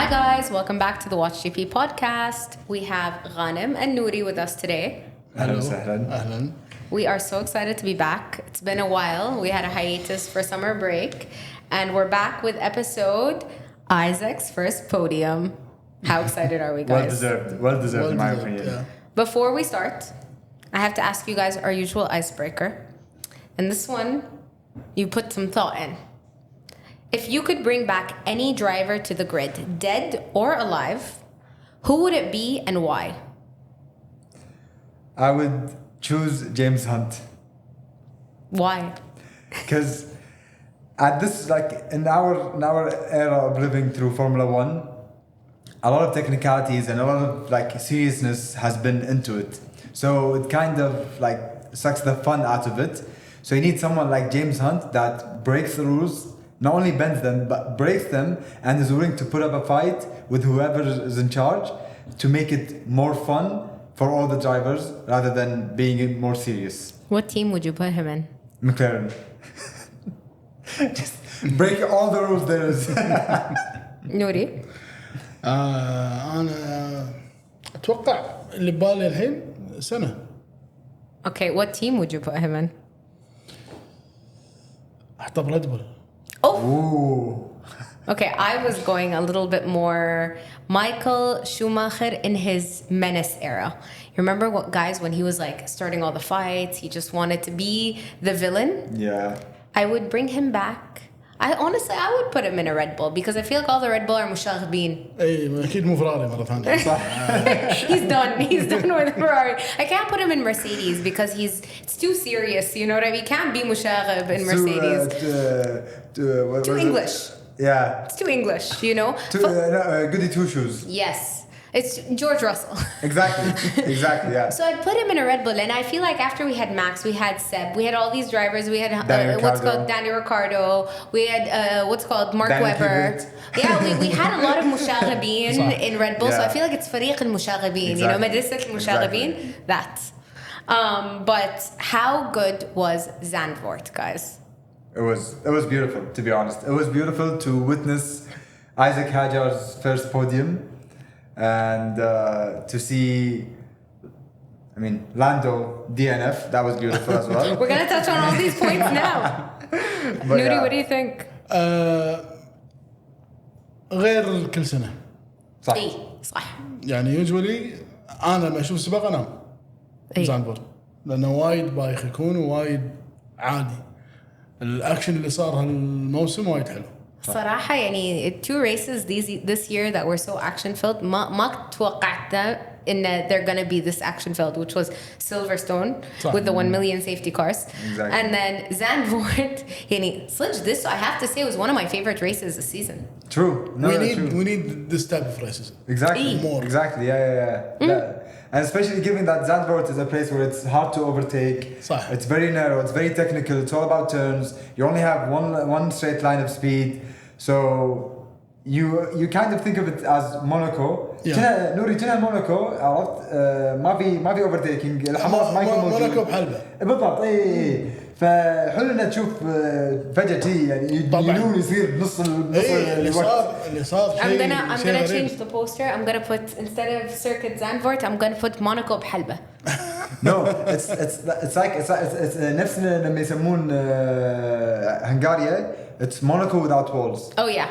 Hi guys, welcome back to the WatchGP podcast. We have Ghanim and Nouri with us today. Hello. Ahlan. We are so excited to be back. It's been a while. We had a hiatus for summer break, and we're back with episode Isack's first podium. How excited are we, guys? Well deserved in my opinion. Yeah. Before we start, I have to ask you guys our usual icebreaker. And this one, you put some thought in. If you could bring back any driver to the grid, dead or alive, who would it be and why? I would choose James Hunt. Why? Because at this, in our era of living through Formula One, a lot of technicalities and a lot of seriousness has been into it. So it kind of sucks the fun out of it. So you need someone like James Hunt that breaks the rules, not only bends them, but breaks them and is willing to put up a fight with whoever is in charge to make it more fun for all the drivers rather than being more serious. What team would you put him in? McLaren. Just break all the rules there is. Nouri? أنا أتوقع اللي ببالي الحين سنة. Okay, what team would you put him in? أحطب ريد بول. Oh! Ooh. Okay, I was going a little bit more Michael Schumacher in his menace era. You remember what, guys, when he was starting all the fights, he just wanted to be the villain? Yeah. I would bring him back. I would put him in a Red Bull because I feel like all the Red Bull are مشاغبين. أي أكيد مو فراري مرة ثانية. He's done with Ferrari. I can't put him in Mercedes because it's too serious, you know what I mean? He can't be مشاغب in Mercedes. Too English. Yeah. It's too English, you know? Goody two shoes. Yes. It's George Russell. Exactly, yeah. So I'd put him in a Red Bull, and I feel like after we had Max, we had Seb, we had all these drivers, we had Danny Ricciardo, we had Mark Danny Webber. Yeah, we had a lot of مشاغبين in Red Bull, so I feel like it's فريق المشاغبين, you know, مدرسة المشاغبين. That. But how good was Zandvoort, guys? It was beautiful, to be honest. It was beautiful to witness Isack Hadjar's first podium. And to see, Lando DNF, that was beautiful as well. We're going to touch on all these points now. Nouri, what do you think? غير كل سنة. صح. إيه صح. يعني usually أنا لما أشوف سباق أنام. زانفورد. لأنه وايد بايخ يكون ووايد عادي. الأكشن اللي صار هالموسم وايد حلو. صراحة يعني two races this year that were so action filled ما توقعت إن they're gonna be this action filled, which was Silverstone with the 1 million safety cars. Exactly. And then Zandvoort يعني صدق, this I have to say was one of my favorite races this season. True. We need this type of races. Exactly. More. Exactly. Yeah. And especially given that Zandvoort is a place where it's hard to overtake. صح. It's very narrow. It's very technical. It's all about turns. You only have one straight line of speed. So you kind of think of it as Monaco. نوري كنا موناكو عرفت ما في overtaking الحماس ما يكون موجود. موناكو بحلبة. بالضبط اي فحلو انك تشوف فجأة شيء يعني يجنون يصير نص اللي صار شيء. I'm gonna change the poster. I'm gonna put, instead of Circuit Zandvoort, I'm gonna put Monaco بحلبة. No, it's نفس لما يسمون هنغاريا. It's Monaco without walls. Oh yeah.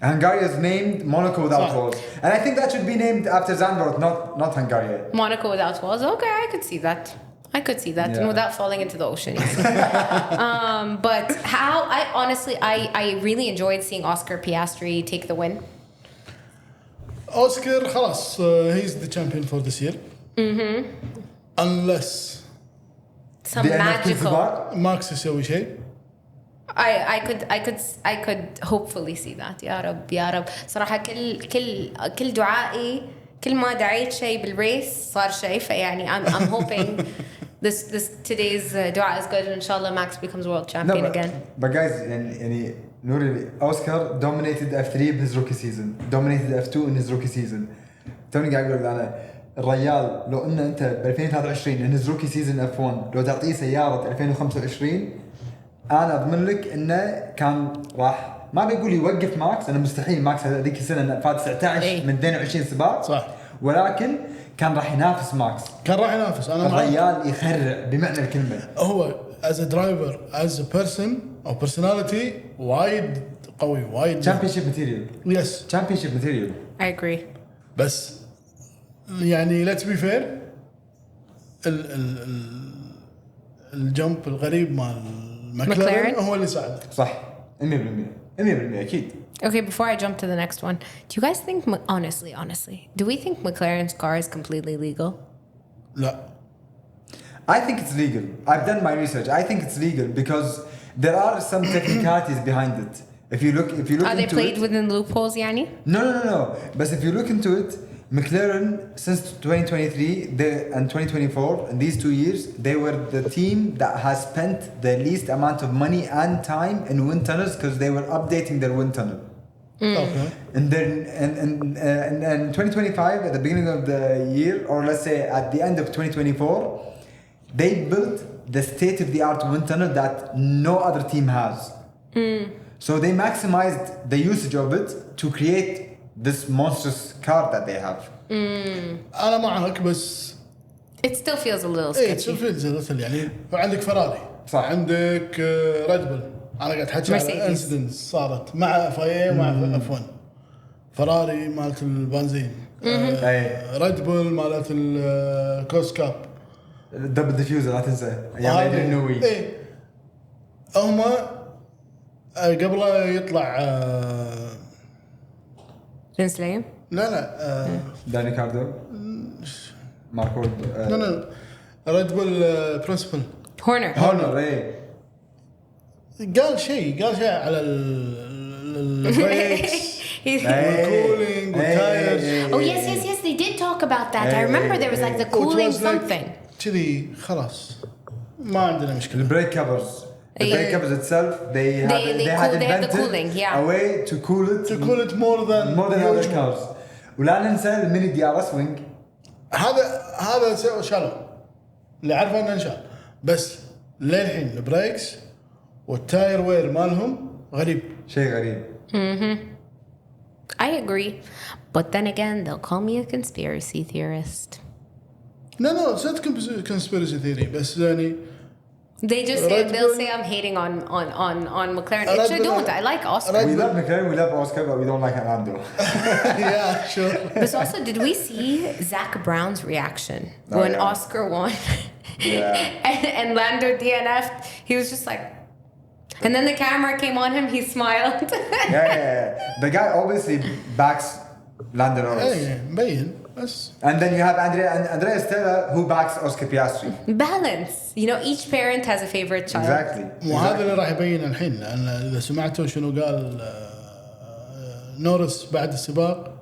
Hungary is named Monaco without walls, and I think that should be named after Zandvoort, not Hungary. Monaco without walls. Okay, I could see that. Yeah. And without falling into the ocean. But how I really enjoyed seeing Oscar Piastri take the win. Oscar خلاص he's the champion for this year. Unless some magical Max يسوي شيء. I could hopefully see that. يا رب صراحة كل دعائي كل ما دعيت شيء بالريس صار شيء فيعني I'm hoping this today's دعاء is good and inshallah Max becomes world champion again. But guys يعني Nouri, Oscar dominated F3 in his rookie season, dominated F2 in his rookie season. توني قاعد أقول أنا الرجال لو إنه أنت ب 2023 in his rookie season F1 لو تعطيه سيارة 2025 أنا أضمن لك إنه كان راح ما بيقول يوقف ماكس. انا مستحيل ماكس هذيك السنه فات 19 من 22 سباق صح، ولكن كان راح ينافس ماكس. انا الرجال يخرع بمعنى الكلمه. هو as a driver as a person او personality وايد قوي، وايد championship material. يس championship material. I agree. بس يعني let's be fair الجمب الغريب مال ماكلارين هو اللي ساعده. صح 100% اكيد. Okay, before I jump to the next one, do you guys think, honestly, do we think McLaren's car is completely legal? لا. I think it's legal. I've done my research. I think it's legal because there are some technicalities behind it. If you look Are they into played it, within loopholes, yani? No. But if you look into it, McLaren since 2023 and 2024, in these 2 years, they were the team that has spent the least amount of money and time in wind tunnels because they were updating their wind tunnel. Okay. And then in 2025, at the beginning of the year, or let's say at the end of 2024, they built the state-of-the-art wind tunnel that no other team has. So they maximized the usage of it to create this monstrous car that they have. أنا معك بس It still feels a little إيه sketchy. تشوف مثل يعني عندك فراري صح. عندك ريد بول. أنا قاعد أحكي على انسيدنتس صارت مع FIA ومع F1. فراري مالت البنزين، ريد بول مالت الكوست كاب، الدبل ديفيوزر لا تنسى ايام النووي. إيه هم قبل يطلع Vince لا داني كاردو ماركو لا ريد بول برنسبل Horner. ايه قال شيء على البريكس والكولينج والتايرز. Oh yes, they did talk about that. I remember there was like the cooling something. كذي خلاص ما عندنا مشكلة. البريك كفرز. The brake covers itself, they had invented the cooling, a way to cool it more than other cars. ولا ننسى الميني دي ار اس وينج. هذا شالوا اللي عارفه انه انشال، بس للحين البريكس والتاير وير مالهم غريب، شيء غريب. I agree, but then again, they'll call me a conspiracy theorist. No, it's not conspiracy theory, بس يعني they'll say I'm hating on McLaren. Which I don't. I like Oscar. We love McLaren, we love Oscar, but we don't like Armando. Yeah, sure. But also, did we see Zach Brown's reaction when Oscar won? Yeah. and Lando DNF'd? He was just like, and then the camera came on him. He smiled. yeah. The guy obviously backs Lando Norris. مبين بس. And then you have Andrea Stella who backs Oscar Piastri. Balance. You know, each parent has a favorite child. Exactly. وهذا اللي راح يبين الحين، لأن إذا سمعتوا شنو قال نورس بعد السباق.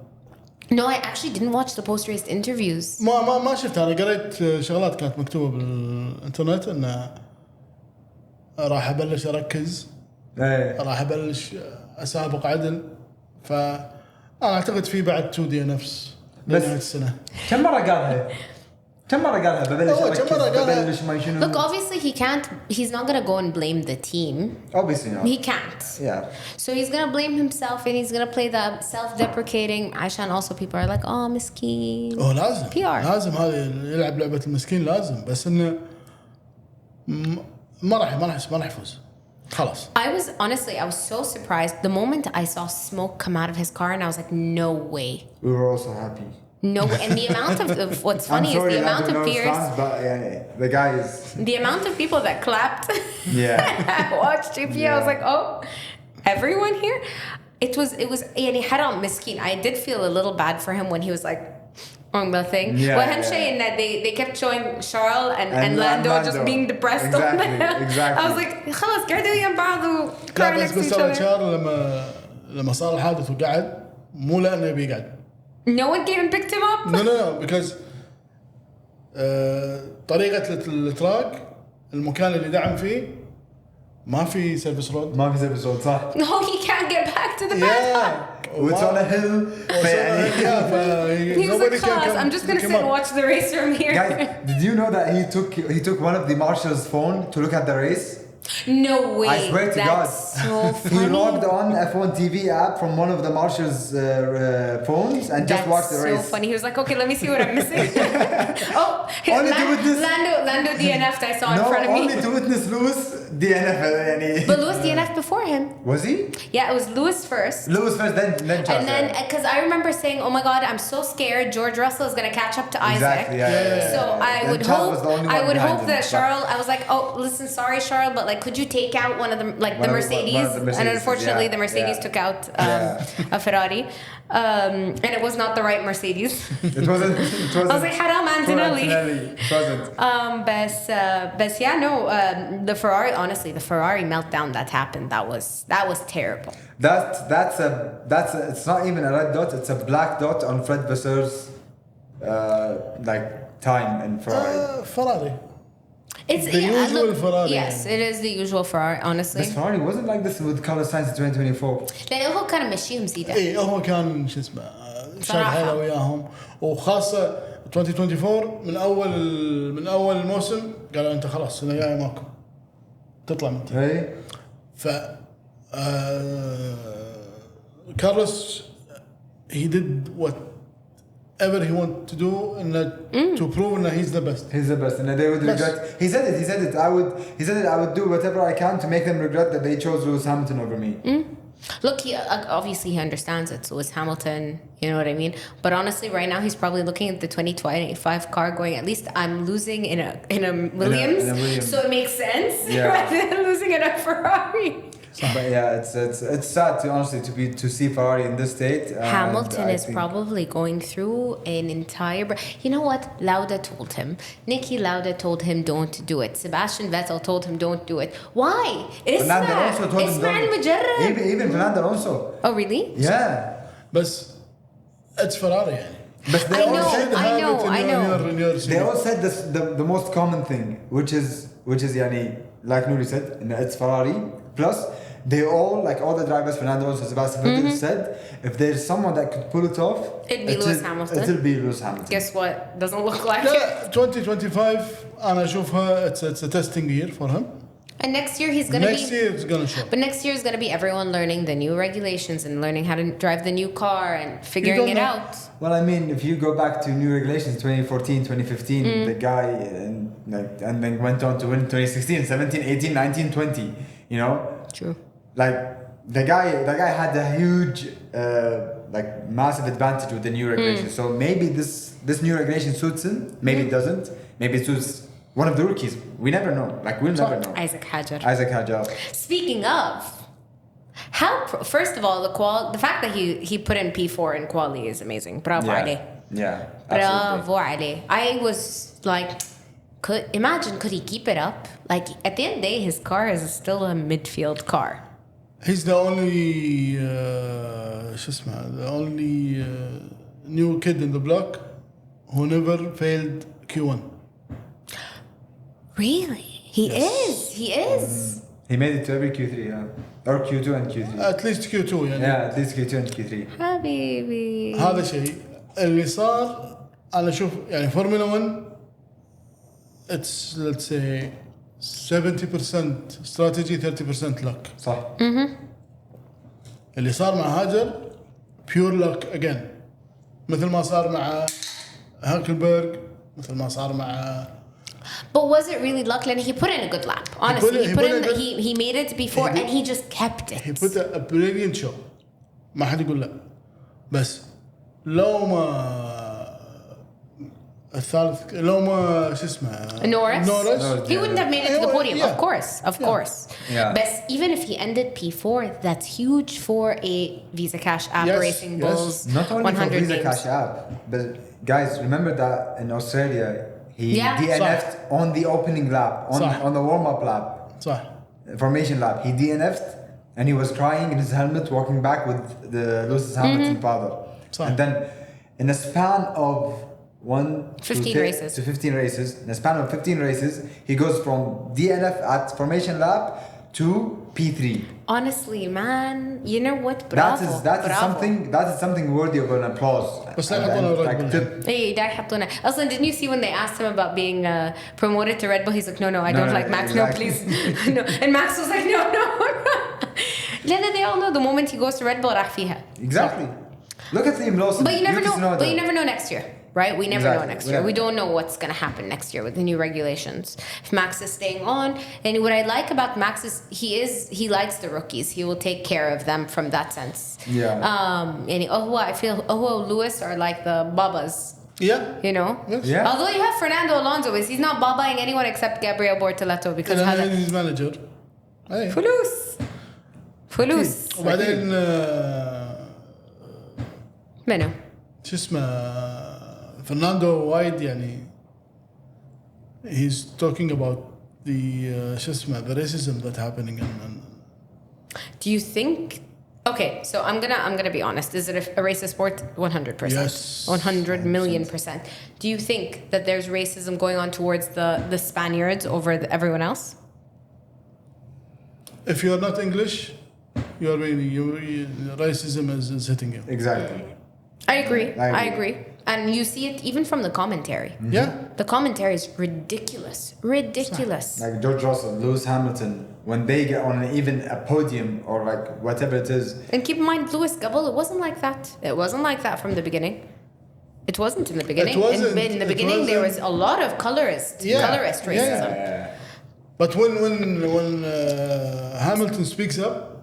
No, I actually didn't watch the post-race interviews. ما شفت. أنا قريت شغلات كانت مكتوبة بالإنترنت إنه راح أبلش أركز، راح أبلش أسابق عدل، فأنا أعتقد في بعد 2 DNFs لنهاية السنة. كم مرة قالها ببلش ما يشنو. Look, obviously he's not gonna go and blame the team. Obviously not. He can't. Yeah. So he's gonna blame himself and he's gonna play the self-deprecating. عشان also people are like, oh, مسكين. لازم. PR. لازم هذا يلعب لعبة المسكين لازم، بس إنه ما راح يفوز. خلاص. I was so surprised the moment I saw smoke come out of his car and I was like, no way. We were also happy. No, and the amount of what's funny is the amount of peers. But the guy is. The amount of people that clapped. Yeah. WatchGP. I was like, oh, everyone here. It was. يعني حرام مسكين. I did feel a little bad for him when he was like on the thing. Yeah. Well, him saying that they kept showing Charles and Lando just being depressed on them. Exactly. I was like, خلاص قعدوا يم بعض لا بس شارل لما صار الحادث وقعد مو لأنه بيقعد. No one came and picked him up? No, because طريقة التراك المكان اللي دعم فيه ما في سيرفيس رود. صح. No, he can't get back to the back. It's on a hill. He was like, class, I'm just going to sit and watch the race from here. Guys, did you know that he took one of the marshal's phone to look at the race? No way. I swear to God. That's so funny. He logged on F1 TV app from one of the marshals' phones and just watched the race. That's so funny. He was like, okay, let me see what I'm missing. Only to witness. Lando DNF'd I saw in front of me. Only to witness Lewis DNF. But Lewis DNF'd before him. Was he? Yeah, it was Lewis first. Then Charles. And then, because I remember saying, oh my God, I'm so scared. George Russell is going to catch up to Isaac. Exactly, yeah. So I Then would Charles was the only one behind hope him, that but- Charles, I was like, oh, listen, sorry, Charles, but like, could you take out one of the, like the Mercedes? one of the Mercedes, And unfortunately, yeah, the Mercedes yeah. took out a Ferrari. And it was not the right Mercedes. It wasn't. I was like, haram Antonelli. It wasn't. But yeah, no, the Ferrari, honestly, the Ferrari meltdown that happened, that was terrible. That's it's not even a red dot, it's a black dot on Fred Vassar's like time in Ferrari. Ferrari. It's The usual Ferrari. Yes, it is the usual Ferrari, honestly. This Ferrari wasn't like this with Carlos Sainz in 2024. لأنه هو كان ماشيهم زيادة. اي هو كان شو اسمه شاد صراحة. حيله وياهم وخاصه 2024 من اول الموسم قالوا انت خلاص السنه الجايه ماكو تطلع من التيم. Hey. ف كارلوس he did whatever he wanted to do to prove that he's the best. He's the best, and they would regret. He said it. I would do whatever I can to make them regret that they chose Lewis Hamilton over me. Look, obviously he understands it's Lewis Hamilton, you know what I mean? But honestly, right now he's probably looking at the 2025 car going, at least I'm losing in a Williams, in a Williams. so it makes sense Yeah. rather than losing in a Ferrari. But yeah, it's sad to honestly to see Ferrari in this state. Hamilton I is think- probably going through an entire... You know what? Lauda told him. Niki Lauda told him don't do it. Sebastian Vettel told him don't do it. Why? Fernando Alonso told him اسمع don't. المجرب. Even Fernando Alonso. Oh, really? Yeah. بس it's Ferrari يعني. But they I all know, said I know, I know. they all said this the most common thing, which is yani, like Nouri said, it's Ferrari. Plus, they all, like all the drivers, Fernando Alonso, Sebastian Vettel said, if there's someone that could pull it off, It'd be Lewis Hamilton. It'll be Lewis Hamilton. Guess what? Doesn't look like it. لا 2025 انا اشوفها it's a testing year for him. And next year he's gonna Next be... year it's gonna show. But next year is gonna be everyone learning the new regulations and learning how to drive the new car and figuring it know. out. Well, I mean, if you go back to new regulations, 2014, 2015, the guy, and then went on to win 2016, 17, 18, 19, 20, you know? True. Like, the guy had a huge, like, massive advantage with the new regulations. So maybe this new regulation suits him, maybe it doesn't. Maybe it suits one of the rookies. We never know. Like, we'll never know. Isack Hadjar. Isack Hadjar. Speaking of, first of all, the fact that he put in P4 in quali is amazing. Bravo عليه. Yeah. Bravo عليه. I was like, could he keep it up? Like, at the end of the day, his car is still a midfield car. He's the only شو اسمه the only new kid in the block who never failed Q1. Really? He is. He made it to every Q3, yeah. Or Q2 and Q3. At least Q2 يعني. Yeah, at least Q2 and Q3. حبيبي. هذا شيء اللي صار انا اشوف يعني فورمولا 1 it's let's say 70% strategy 30% luck. صح. اللي صار مع هاجر pure luck again مثل ما صار مع هاكلبرغ مثل ما صار مع But was it really luck? Like, he put in a good lap. Honestly, he made it before and he just kept it. he put a brilliant show ما حد يقول لا بس لو ما الثالث لو ما شو اسمه Norris? Norris He wouldn't have made it to the podium, yeah. of course. Yeah. But even if he ended P4, that's huge for a Visa Cash app Yes, Racing yes. Bulls Not only 100 for Visa games. Cash app, but guys, remember that in Australia, he Yeah. DNF'd on the opening lap, صح. on the warm-up lap, صح formation lap. He DNF'd and he was crying in his helmet, walking back with the Lewis Hamilton father. صح. And then, in a span of 15 races. to 15 races, in a span of 15 races, he goes from DNF at formation lap to P3. Honestly, man, you know what? Bravo. That is something worthy of an applause. بس لا يحطونه Red Bull. Hey, داير يحطونه. Also, didn't you see when they asked him about being promoted to Red Bull? He's like, no, I don't like Max. Exactly. No, please. No. And Max was like, no. Then they all know the moment he goes to Red Bull, راح فيها. Exactly. Look at Liam Lawson. But you never know. But you never know next year. Right? We never know next year. We don't know what's going to happen next year with the new regulations. If Max is staying on, and what I like about Max is he likes the rookies. He will take care of them from that sense. Yeah. And I feel Lewis are like the babas. Yeah. You know? Yes. Yeah. Although you have Fernando Alonso, he's not babaing anyone except Gabriel Bortoleto because he's manager. Hey. فلوس. وبعدين منو؟ شو اسمه فرناندو وايد يعني he's talking about the شو اسمه the racism that's happening and Do you think? Okay, so I'm gonna be honest. Is it a racist sport? 100%. Yes. 100 million%. Do you think that there's racism going on towards the Spaniards over everyone else? if you're not English you're really racism is hitting you. Exactly. I agree. And you see it even from the commentary. Mm-hmm. Yeah. The commentary is ridiculous. Like George Russell, Lewis Hamilton, when they get on even a podium or like whatever it is. And keep in mind, Lewis Gabble, it wasn't like that. It wasn't like that from the beginning. It wasn't in the beginning. In the beginning, there was a lot of colorist racism. Yeah. But when Hamilton speaks up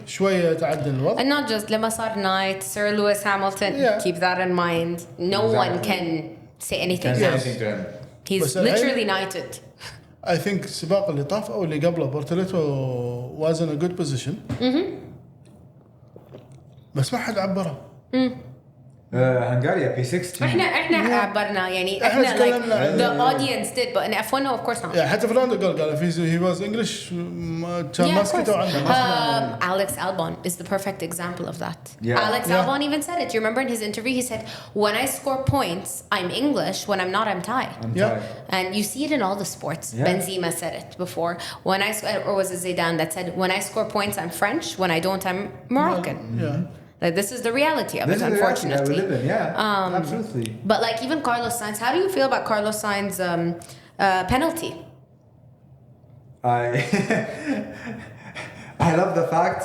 شوية تعدل الوضع. And not just لما صار night, Sir Lewis Hamilton. Keep that in mind. No one can say anything. Anything to him. He's literally knighted. I think السباق اللي طاف أو اللي قبله بورتوليتو was in a good position. بس ما حد عبره. Hungary P6. احنا عبرنا يعني احنا like the audience did but in F1 no of course not. Yeah, حتى فرناندو قال if he was English كان ماسكته عنده. Alex Albon is the perfect example of that. Yeah. Alex Albon even said it. Do you remember in his interview he said when I score points I'm English, when I'm not I'm Thai. And you see it in all the sports. Benzema said it before. When or was it Zidane that said when I score points I'm French, when I don't I'm Moroccan. Like this is the reality of it, unfortunately. Absolutely. But like even Carlos Sainz, how do you feel about Carlos Sainz's penalty? I love the fact.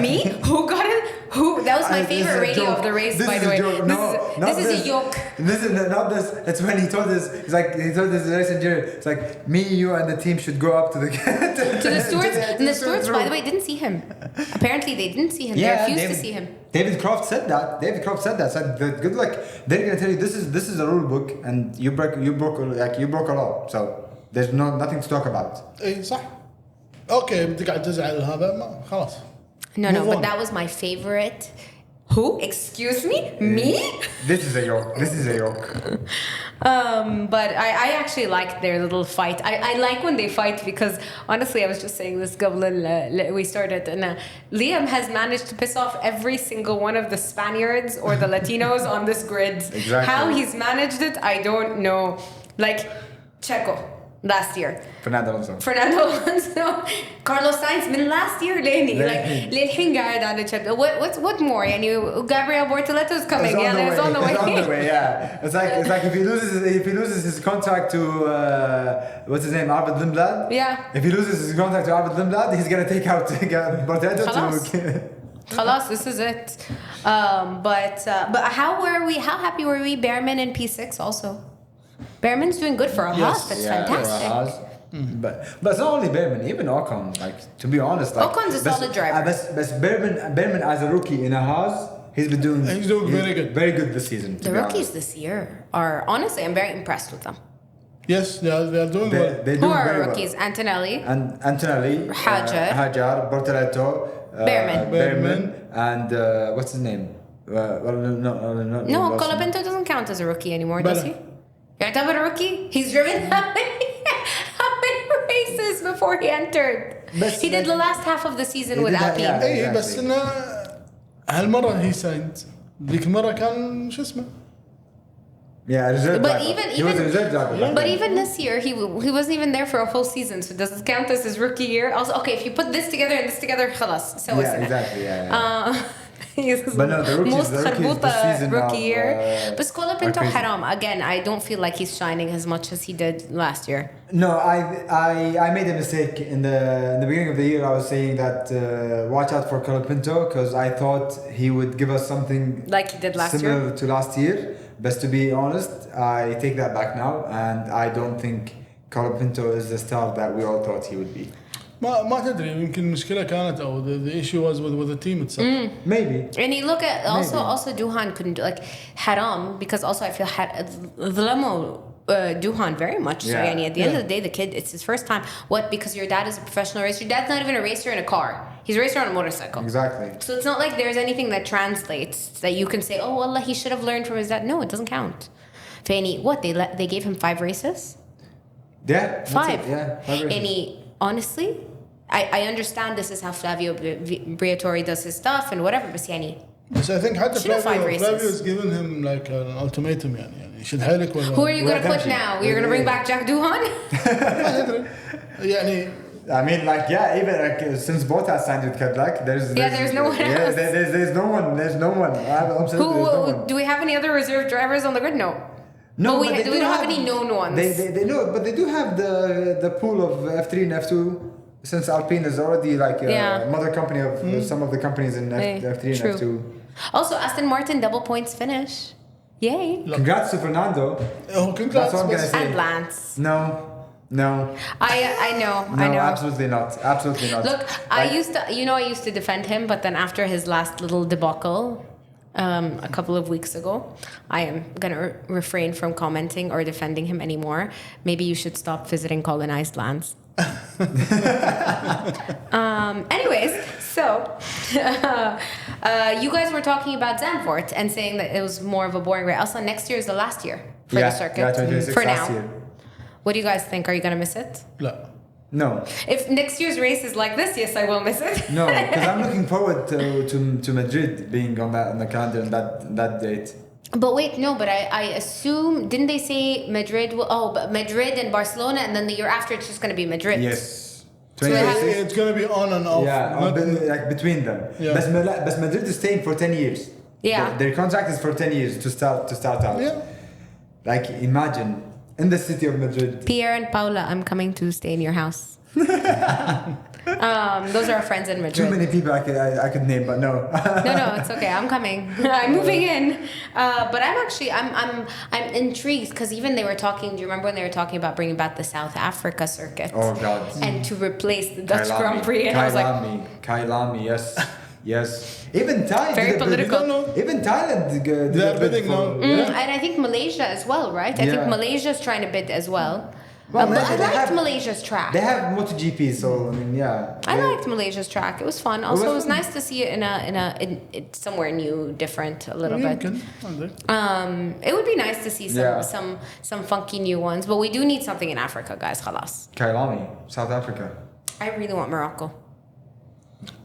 Me? Who got it? Who? That was my favorite radio of the race, by the way. This is a yoke. This is not this. It's when he told us. He told us the race engineer. It's like me, you, and the team should go up to the stewards. And the stewards, by the way, didn't see him. Apparently, they didn't see him. They refused to see him. David Croft said that. Said good luck. They're gonna tell you this is a rule book, and you broke a law. So there's nothing to talk about. إيه صح. أوكي بدك قاعد تزعل هذا ما خلاص. No, but that was my favorite. Who? Excuse me? Me? This is a yoke. But I actually like their little fight. I like when they fight because honestly, I was just saying this we started and Liam has managed to piss off every single one of the Spaniards or the Latinos on this grid. Exactly. How he's managed it, I don't know. Like Checo. Last year. Fernando Alonso. Carlos Sainz من last year ليني like للحين قاعد على Checo. What more يعني Gabriel Bortoleto is coming. It's on the way. It's on the way. Yeah. It's like if he loses his contract to what's his name, Arvid Lindblad. Yeah. If he loses his contract to Arvid Lindblad, he's gonna take out Bortoleto to. خلاص, this is it. But how happy were we? Bearman in P6 also. Bearman's doing good for a Haas. That's fantastic. But it's not only Bearman, even Ocon. Like to be honest, like Ocon's a solid driver. But Bearman as a rookie in a Haas, he's doing very good this season. The rookies this year are honestly, I'm very impressed with them. Yes, they are doing well. They're Who doing are very Rookies? Well. Antonelli, Hajar, Bortoleto, Bearman, and what's his name? No, Colapinto doesn't count as a rookie anymore, does he? يعتبر rookie? He's driven how many races before he entered? He did the last half of the season with Alpine. اي بس انه هالمره هي ساينز ذيك المره كان شو اسمه Yeah, reserve But driver. even- he was a even- reserve driver. back But then. even this year, he wasn't even there for a full season. So does it count as his rookie year? Also, okay, if you put this together and this together, خلاص. So Yeah, exactly. Yeah. But no, the rookies- most the rookies خربوطة this season rookie now, year. But Scola Pinto crazy. haram. Again, I don't feel like he's shining as much as he did last year. No, I made a mistake in the beginning of the year. I was saying that watch out for Colapinto because I thought he would give us something Like he did last similar year. to last year. But to be honest, I take that back now, and I don't think Colapinto is the star that we all thought he would be. ما تدري يمكن المشكله كانت او the issue was with the team itself. Maybe. And you look at also Duhan couldn't do like haram because also I feel ظلموا Duhan very much. So Yeah. يعني at the end of the day, the kid it's his first time. What? Because your dad is a professional racer. Your dad's not even a racer in a car. He's a racer on a motorcycle. Exactly. So it's not like there's anything that translates that you can say, oh, wallah, he should have learned from his dad. No, it doesn't count. Fanny, what? They gave him 5 races? Yeah. that's 5. it, Yeah. 5 races. And he, honestly, I understand this is how Flavio Briatore does his stuff and whatever, but yani, بس I think حتى شنو 5 races? Flavio's given him like an ultimatum يعني شد حيلك ولا who are you going to Well, put thank you. now? You're going to bring back Jack Duhan? ما تدري يعني I mean, like, yeah, even like since Bottas signed with Cadillac, there's no one yeah, else. There's no one. There's no one. I'm absolutely there's no one. Do we have any other reserve drivers on the grid? No. No, But but they we don't have any known ones. They know, but they do have the pool of F3 and F2 since Alpine is already like a Yeah. mother company of some of the companies in F3 and True. F2. Also, Aston Martin double points finish. Yay. Congrats to Fernando. هو congrats That's what I'm بس gonna say. And Lance. No. I know. No, I know. absolutely not. Absolutely not. Look, I used to defend him, but then after his last little debacle, a couple of weeks ago, I am gonna refrain from commenting or defending him anymore. Maybe you should stop visiting colonized lands. Anyways, so you guys were talking about Zandvoort and saying that it was more of a boring race. Also, next year is the last year for the circuit. Yeah, 2026 for last now. year. What do you guys think? Are you gonna miss it? لا No. If next year's race is like this, yes, I will miss it. No, because I'm looking forward to Madrid being on the calendar on that date. But wait, no, but I assume, didn't they say Madrid? But Madrid and Barcelona, and then the year after it's just going to be Madrid. Yes. they have- it's gonna be on and off. Yeah, like between them. Yeah. But Madrid is staying for 10 years. Yeah. Their contract is for 10 years to start out. Yeah. Like imagine in the city of Madrid. Pierre and Paula, I'm coming to stay in your house. Those are our friends in Too Madrid. many people I could name, but no. No, it's okay. I'm coming. I'm moving in. But I'm intrigued because even they were talking. Do you remember when they were talking about bringing back the South Africa circuit? Oh God. And to replace the Dutch Grand Prix, and I was like, Kailami, yes, yes. Even Thailand. Very political. Even Thailand. They're bidding now. And I think Malaysia as well, right? I think Yeah. Malaysia's trying to bid as well. Well, But I they liked have- Malaysia's track. They have MotoGP, so I mean, yeah. I liked Malaysia's track. It was fun. Also, it was fun. nice to see it in somewhere new, different, a little bit. يمكن ما أدري. It would be nice to see Yeah. some funky new ones, but we do need something in Africa, guys. Khalas. Kailami, South Africa. I really want Morocco.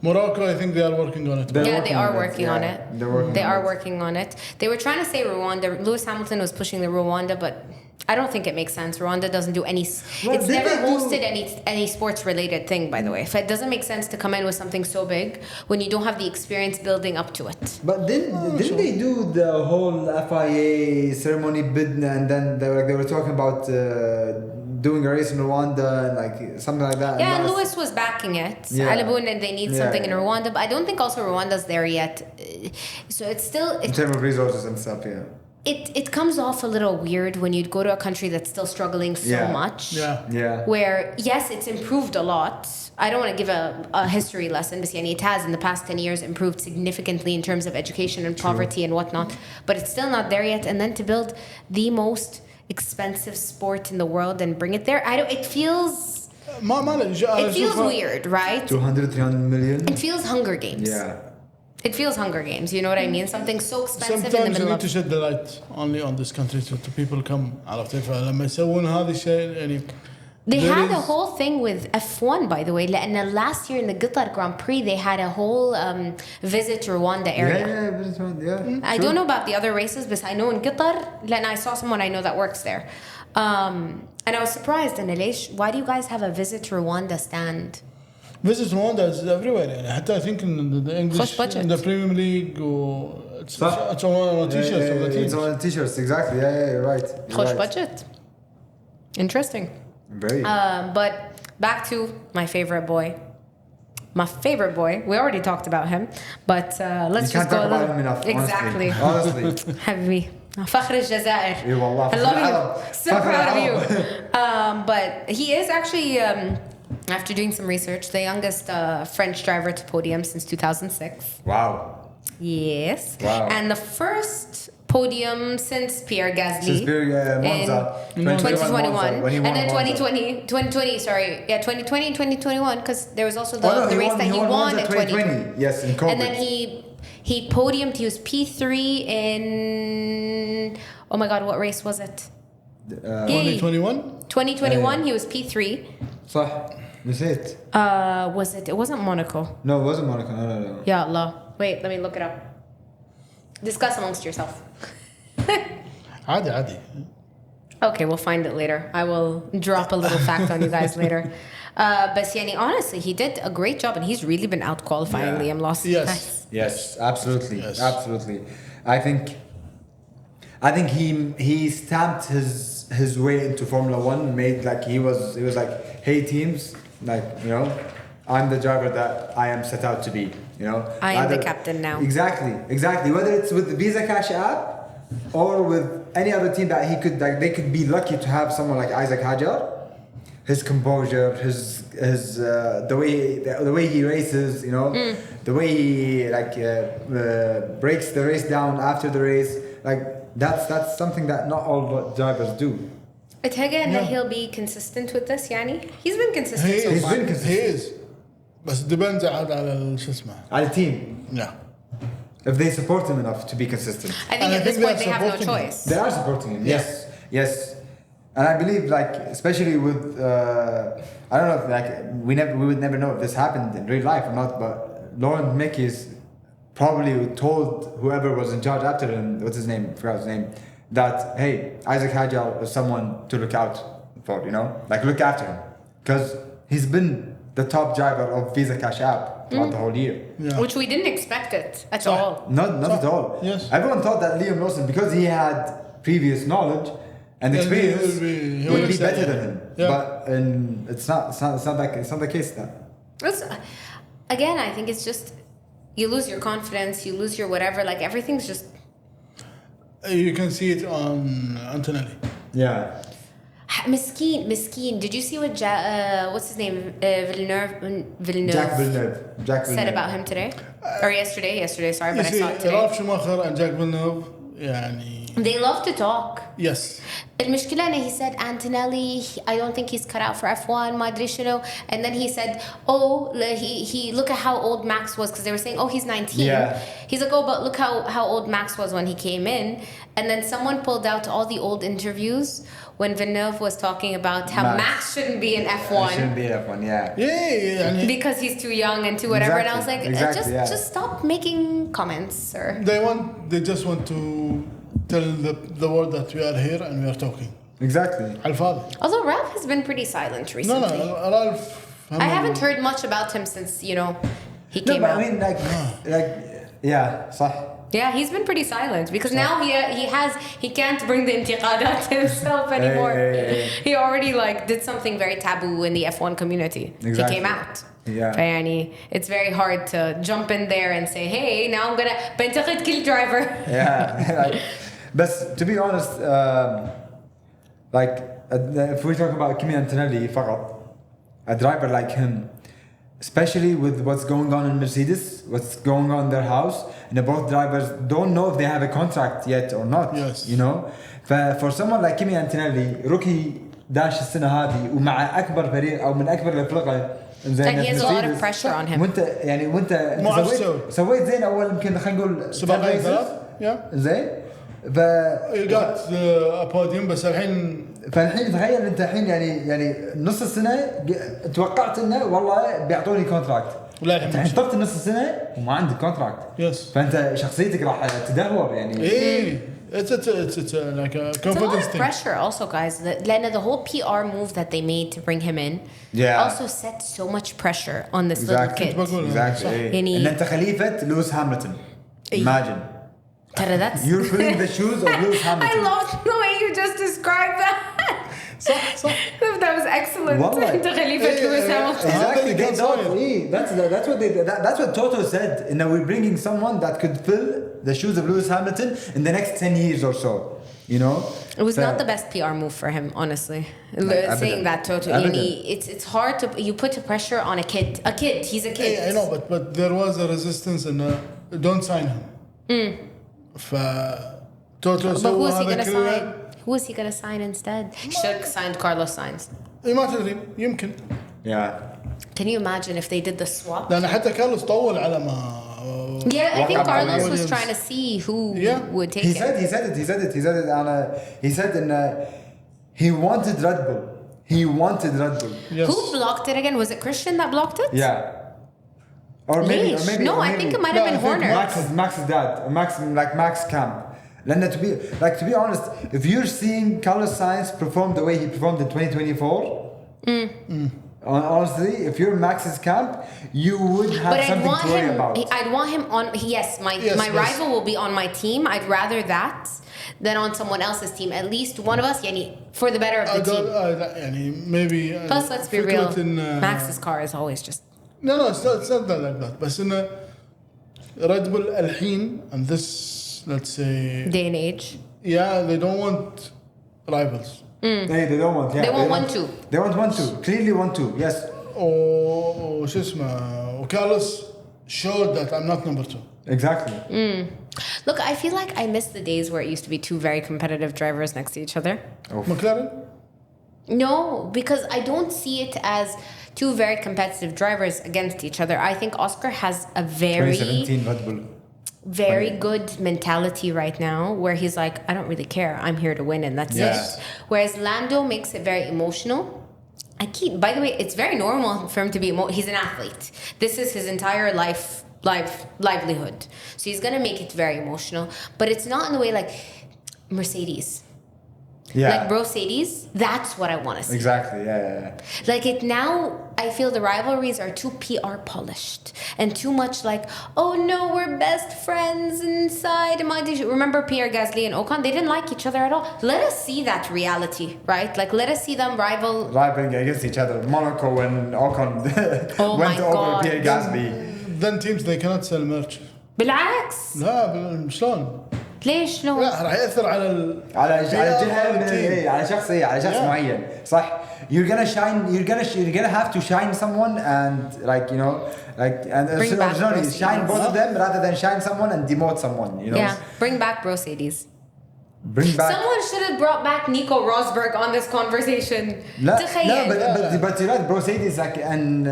Morocco, I think they are working on it. They're Yeah, working they are on it, working on yeah. it. They're working They on are it. working on it. They were trying to say Rwanda. Lewis Hamilton was pushing the Rwanda, but I don't think it makes sense. Rwanda doesn't do any. Well, It's did never they do- hosted any sports related thing, by the way. If it doesn't make sense to come in with something so big when you don't have the experience building up to it. But didn't they do the whole FIA ceremony bid and then they were talking about doing a race in Rwanda and like something like that? Yeah, and last- Lewis was backing it. Yeah. Alibun, and they need Yeah. something in Rwanda, but I don't think also Rwanda's there yet. So it's still in terms of resources and stuff, yeah. it comes off a little weird when you go to a country that's still struggling so Yeah. much. Yeah. Yeah. Where yes, it's improved a lot. I don't want to give a history lesson, but yani it has in the past 10 years improved significantly in terms of education and poverty and whatnot. But it's still not there yet. And then to build the most expensive sport in the world and bring it there, it feels it feels weird, right? 200, 300 million? It feels Hunger Games. Yeah. It feels Hunger Games. You know what I mean? Something so expensive in the Sometimes you middle need to of. shed the light only on this country to people come عرفت فلما يسوون هذا الشيء يعني They had a whole thing with F1, by the way. لأن last year in the Qatar Grand Prix, they had a whole visit Rwanda area. Yeah. I don't know about the other races, but I know in Qatar, لأن I saw someone I know that works there. And I was surprised. And why do you guys have a visit Rwanda stand? Visit Rwanda is everywhere يعني حتى I think in the English in the Premier League it's on t-shirts of the teams. It's on t-shirts, exactly. Yeah, you're right. Hush budget. Interesting. Very. But back to my favorite boy. My favorite boy. We already talked about him, but let's just go a little. Him enough, exactly. Honestly. حبيبي. فخر الجزائر. اي والله. I love you. So proud of you. But he is actually, after doing some research, the youngest French driver to podium since 2006. Wow. Yes. Wow. And the first podium since Pierre Gasly. Since Pierre Monza. In 2021. When he won And then Monza. 2020, sorry. Yeah, 2020 and 2021, because there was also the race that he won in 2020. Yes, in COVID. And then he podiumed, he was P3 in, oh my God, what race was it? 2021? 2021, he was P3. صح. نسيت. It wasn't Monaco. No, it wasn't Monaco. No. Ya Allah. Wait, let me look it up. Discuss amongst yourself. عادي. Okay, we'll find it later. I will drop a little fact on you guys later. But yani, honestly, he did a great job, and he's really been out qualifying Liam Lawson. Yes, absolutely. Yes. Absolutely. I think he stamped his way into Formula One. Made like he was like, hey teams, like, you know, I'm the driver that I am set out to be. You know, I am the captain now. Exactly. Whether it's with the Visa Cash app or with any other team that they could be lucky to have someone like Isack Hadjar. His composure, the way he races, you know, the way he breaks the race down after the race, like that's something that not all drivers do. أتهيأ that he'll be consistent with this, يعني. He's been consistent so far. He is. بس depends على شو اسمه. على team. Yeah. If they support him enough to be consistent. I think at this point they have no choice. They are supporting him. Yes. And I believe, like, especially with, I don't know, if, like, we would never know if this happened in real life or not, but Lauren Mickey's probably told whoever was in charge after him, what's his name, I forgot his name, that, hey, Isack Hadjar is someone to look out for, you know? Like, look after him. Because he's been the top driver of Visa Cash app throughout the whole year. Yeah. Which we didn't expect it at all. Not at all. Yes. Everyone thought that Liam Lawson, because he had previous knowledge and experience, he would be better than him. Yeah. But it's not the case now. Again, I think it's just you lose your confidence, you lose your whatever. Like everything's just. You can see it on Antonelli. Yeah. Miskeen. Did you see what what's his name? Villeneuve Jack Villeneuve said about him today or yesterday? Sorry, but I saw it today. Ralf Schumacher and Jack Villeneuve, يعني. They love to talk. Yes. المشكلة he said Antonelli, I don't think he's cut out for F1, ما أدري شنو. And then he said, he look at how old Max was, because they were saying, he's 19. Yeah. He's like, but look how old Max was when he came in. And then someone pulled out all the old interviews when Villeneuve was talking about how Max shouldn't be in F1. Shouldn't be in F1, yeah. Yeah. Because he's too young and too whatever. And I was like, just stop making comments, sir. They just want to tell the world that we are here and we are talking. Exactly. Although Ralph has been pretty silent recently. No, Ralph. I haven't heard much about him since, he came out. I mean, yeah, صح. Yeah, he's been pretty silent because now he can't bring the intiqadat to himself anymore. He already did something very taboo in the F1 community. Exactly. He came out. Yeah. فيعني it's very hard to jump in there and say, hey, now I'm gonna بنتقد كل driver. Yeah. But to be honest, if we talk about Kimi Antonelli فقط, a driver like him, especially with what's going on in Mercedes, what's going on in their house, and both drivers don't know if they have a contract yet or not. Yes. You know, for someone like Kimi Antonelli, rookie داش السنة هذه ومع أكبر فريق أو من أكبر الفرق. Like he has a lot of pressure on him. وانت سويت زين اول يمكن خلينا نقول 7 زين. زين قاعد بوديوم بس الحين. فالحين تخيل انت الحين يعني نص السنه توقعت انه والله بيعطوني كونتراكت، لا الحين طفت نص السنه وما عندك كونتراكت. يس. فانت شخصيتك راح تدهور يعني. ايه it's like a It's a lot confidence of thing. pressure also, guys. The whole PR move that they made to bring him in also set so much pressure on this little kid. Exactly. يعني ان انت خليفه لويس هامilton. Imagine. ترى that's You're filling the shoes of Lewis Hamilton. I love the way you just described that. صح. That was excellent. والله. انت خليفة لويس هامilton. Exactly. They That's what that's what Toto said. And now we're bringing someone that could fill the shoes of Lewis Hamilton in the next 10 years or so. You know. It was not the best PR move for him, honestly. Saying that Toto, it's hard to you put the pressure on a kid. He's a kid. I know, but there was a resistance and don't sign him. توتو But سوى who is he هذا gonna كله. sign? Who is he gonna sign instead? He should have signed Carlos Sainz. ما تدري يمكن. Yeah. Can you imagine if they did the swap? لأن حتى كارلوس طول على ما. Yeah, I think Walk up Carlos Williams. was trying to see who would take He it. said it. He said he wanted Red Bull. Yes. Who blocked it again? Was it Christian that blocked it? Yeah. Or maybe. No, I think it might have been I think Horner. Max's dad. Max Camp. لأن to be honest, if you're seeing Carlos Sainz perform the way he performed in 2024, honestly, if you're Max's camp, you would have But something to worry about. I'd want him on. Yes, my rival will be on my team. I'd rather that than on someone else's team. At least one of us, yani, for the better of the team. يعني maybe. Plus, let's be real. Max's car is always just. No, it's not that like that. بس إنه Red Bull الحين and this, let's say. Day and age. Yeah, they don't want rivals. They don't want. Yeah, They want 1-2. They want 1-2. Clearly 1-2. Yes. وشو اسمه وكارلوس showed that I'm not number 2. Exactly. Look, I feel like I miss the days where it used to be two very competitive drivers next to each other. McLaren. No, because I don't see it as two very competitive drivers against each other. I think Oscar has a 2017 Red Bull. very good mentality right now where he's like, I don't really care. I'm here to win and that's it. Whereas Lando makes it very emotional. By the way, it's very normal for him to be he's an athlete. This is his entire livelihood. So he's going to make it very emotional, but it's not in the way like Mercedes. Yeah. Like Mercedes, that's what I want to see. Exactly. Yeah. Like it now, I feel the rivalries are too PR polished and too much like, oh no, we're best friends inside. Remember Pierre Gasly and Ocon? They didn't like each other at all. Let us see that reality, right? Like let us see them rivaling against each other. Monaco when Ocon went over Pierre Gasly. Then teams they cannot sell merch. بالعكس. لا شلون؟ ليش شلون؟ لا راح يأثر على على جهة على شخص معين صح. You're gonna have to shine someone and originally shine both of them rather than shine someone and demote someone, you know. Yeah, bring back Mercedes. Bring back. Someone should have brought back Nico Rosberg on this conversation. No, but you're right, Mercedes and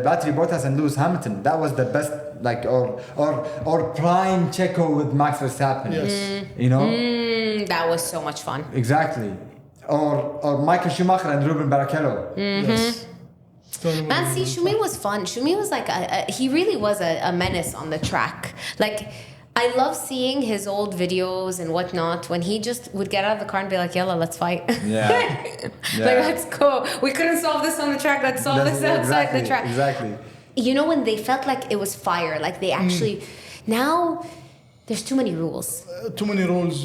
Valtteri Bottas and Lewis Hamilton. That was the best, or prime Checo with Max Verstappen. Yes. You know. That was so much fun. Exactly. Or Michael Schumacher and Ruben Barrichello. Yes. Man, see, Shumi was fun. Shumi was like he really was a menace on the track. Like, I love seeing his old videos and whatnot when he just would get out of the car and be like, "Yalla, let's fight." Like, let's go. We couldn't solve this on the track. Let's solve this outside the track. Exactly. You know, when they felt like it was fire, like they actually now. There's too many rules. Too many rules.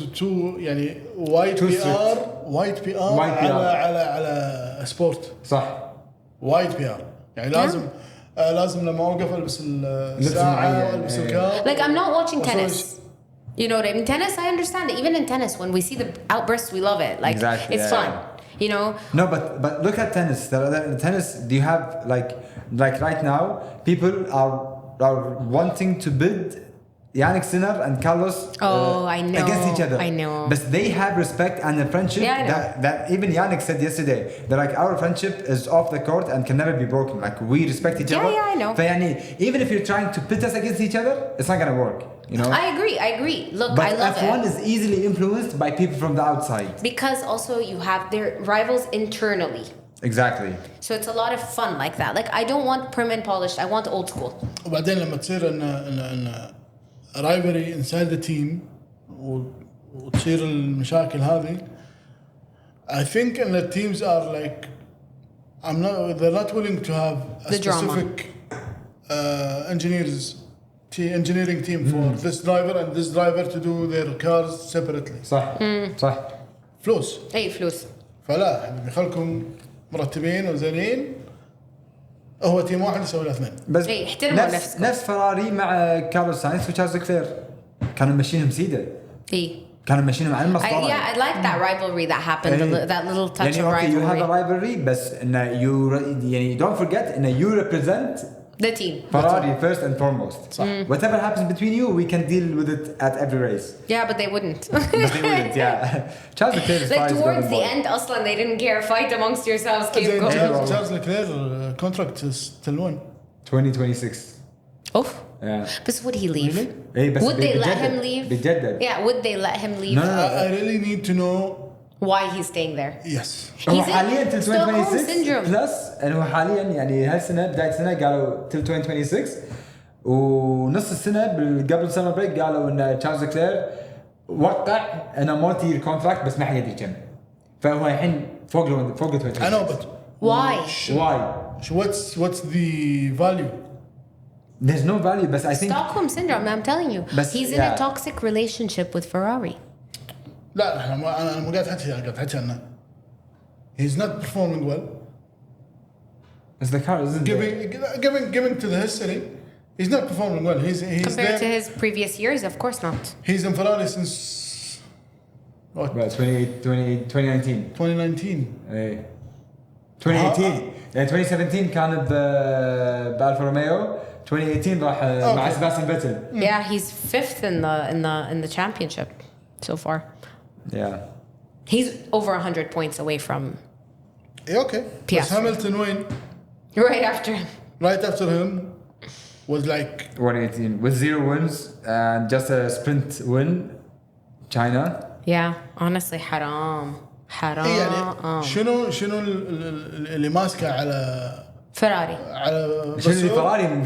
يعني وايد PR على سبورت. صح. وايد PR. يعني لازم لما اوقف البس الساعة والبس الكاب. Like I'm not watching tennis. You know what I mean? Tennis, I understand it. Even in tennis, when we see the outbursts, we love it. Like it's fun. You know. No, but look at tennis. Tennis. Do you have like right now? People are wanting to bid Yannick Sinner and Carlos I know. against each other. I know. But they have respect and a friendship that even Yannick said yesterday. They're like, our friendship is off the court and can never be broken. Like we respect each other. Yeah, I know. فيعني even if you're trying to pit us against each other, it's not gonna work. You know. I agree. Look, But I love F1 it. is easily influenced by people from the outside. Because also you have their rivals internally. Exactly. So it's a lot of fun like that. Like I don't want prim and polished. I want old school. وبعدين لما تصير ان رايفري inside the team وتصير المشاكل هذه I think in the teams are like they're not willing to have a The drama. specific engineering team for this driver and this driver to do their cars separately. صح. فلوس. اي فلوس. فلا حبيبي خلكم مرتبين وزينين. هو تيم واحد يسوي له اثنين. بس إيه، احترموا نفسكم. نفس فراري مع كارلوس ساينز وتشارلز كلير كانوا ماشيينهم سيده. اي. كانوا ماشيينهم على المسطره. Yeah, I like that rivalry that happened. That little touch يعني of okay, you have a rivalry. rivalry بس إنه يعني don't forget إنه you represent The team. Ferrari first and foremost. Whatever happens between you, we can deal with it at every race. Yeah, but they wouldn't. But they wouldn't, yeah. Charles Leclerc is Like Ferrari's towards golden the boy. end, Aslan, they didn't care. Fight amongst yourselves. Keep going. Charles Leclerc contract is till when? 2026. Oof. Yeah. But would he leave? Really? إيه بس Would they let بيتجدد. him leave? بيتجدد. Yeah, would they let him leave? No, no, no. I really need to know. Why he's staying there? Yes. هو He's in حاليا till Stockholm 2026 syndrome. بلس انه حاليا يعني هالسنه بدايه السنه قالوا till 2026 ونص السنه قبل سمر بريك قالوا ان تشارلز كلير وقع انه مالتي كونتراكت بس ما حد يدري كم فهو الحين فوق ال 2026. I know, but Why? Why? What's the value? There's no value but I think Stockholm syndrome. I'm telling you. But, He's in a yeah. toxic relationship with Ferrari. لا انا مو قاعد احكي عنه. He's not performing well. as the car isn't Giving to the history, he's not performing well. He's Compared there. to his previous years, of course not. He's in Ferrari since what? Well, 2019 2019. ايه 2018 يعني 2017 كان بألفا روميو 2018 راح مع سباستيان فيتل. Yeah, he's fifth in the championship so far. Yeah. He's over 100 points away from Yeah, okay. Piastri. But Hamilton win right after him. right after him was like 2018 with 0 wins and just a sprint win China. Yeah, honestly, حرام. يعني شنو اللي ماسكه على Ferrari. شنو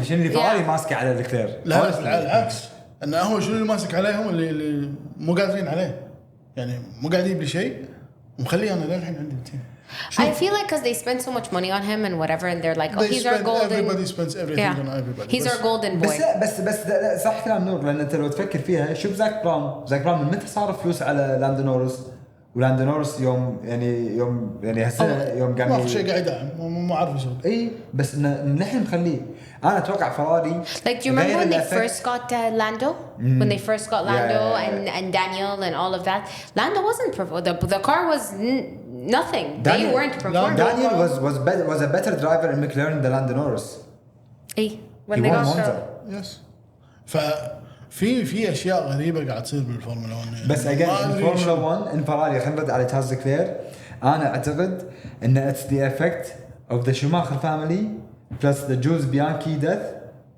اللي فراري ماسكه على الكلير؟ لا العكس انه هو شنو اللي ماسك عليهم اللي مو قادرين عليه يعني مو قاعد يجيب لي شيء ومخليه انا للحين عندي التيم. I feel like because they spend so much money on him and whatever, and they're like, oh, he's our golden. Everybody spends everything on everybody. He's our golden boy. بس صح كلام نور لان انت لو تفكر فيها شوف زاك براون من متى صار فلوس على لاندو نورس ولاندو نورس يوم هالسنه يوم قام ما في شيء قاعد يدعم مو عارف يسوي. اي بس نحن نخليه انا اتوقع فراري. Like, do you remember when they first got Lando? When they first got Lando and Daniel and all of that? Lando wasn't the car was nothing. They weren't performing. Daniel was a better driver in McLaren than Lando Norris. When He they won got Monza. يس في اشياء غريبه قاعد تصير بالفورمولا 1 بس again الفورمولا 1 ان فراري خلينا نرد على تشارلز كلير انا اعتقد ان it's the effect of the Schumacher family plus the Jules Bianchi death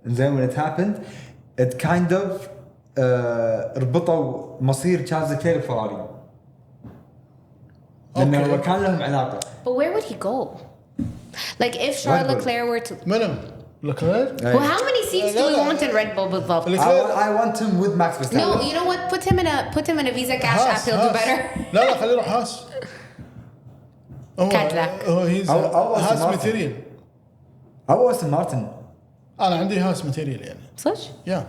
and then when it happened it kind of ربطوا مصير تشارلز كلير بفراري لانه هو كان لهم علاقه. But where would he go? Like if Charles Leclerc were to منو Leclerc? Well, how many seats do we want in Red Bull بالضبط? I want him with Max Verstappen. No, you know what? Put him in a Visa Cash app. He'll do better. لا خليه يروح هاس. Cadillac. هيز هاس ماتيريال. أو أستون مارتن. أنا عندي هاس ماتيريال يعني. صدق؟ يا.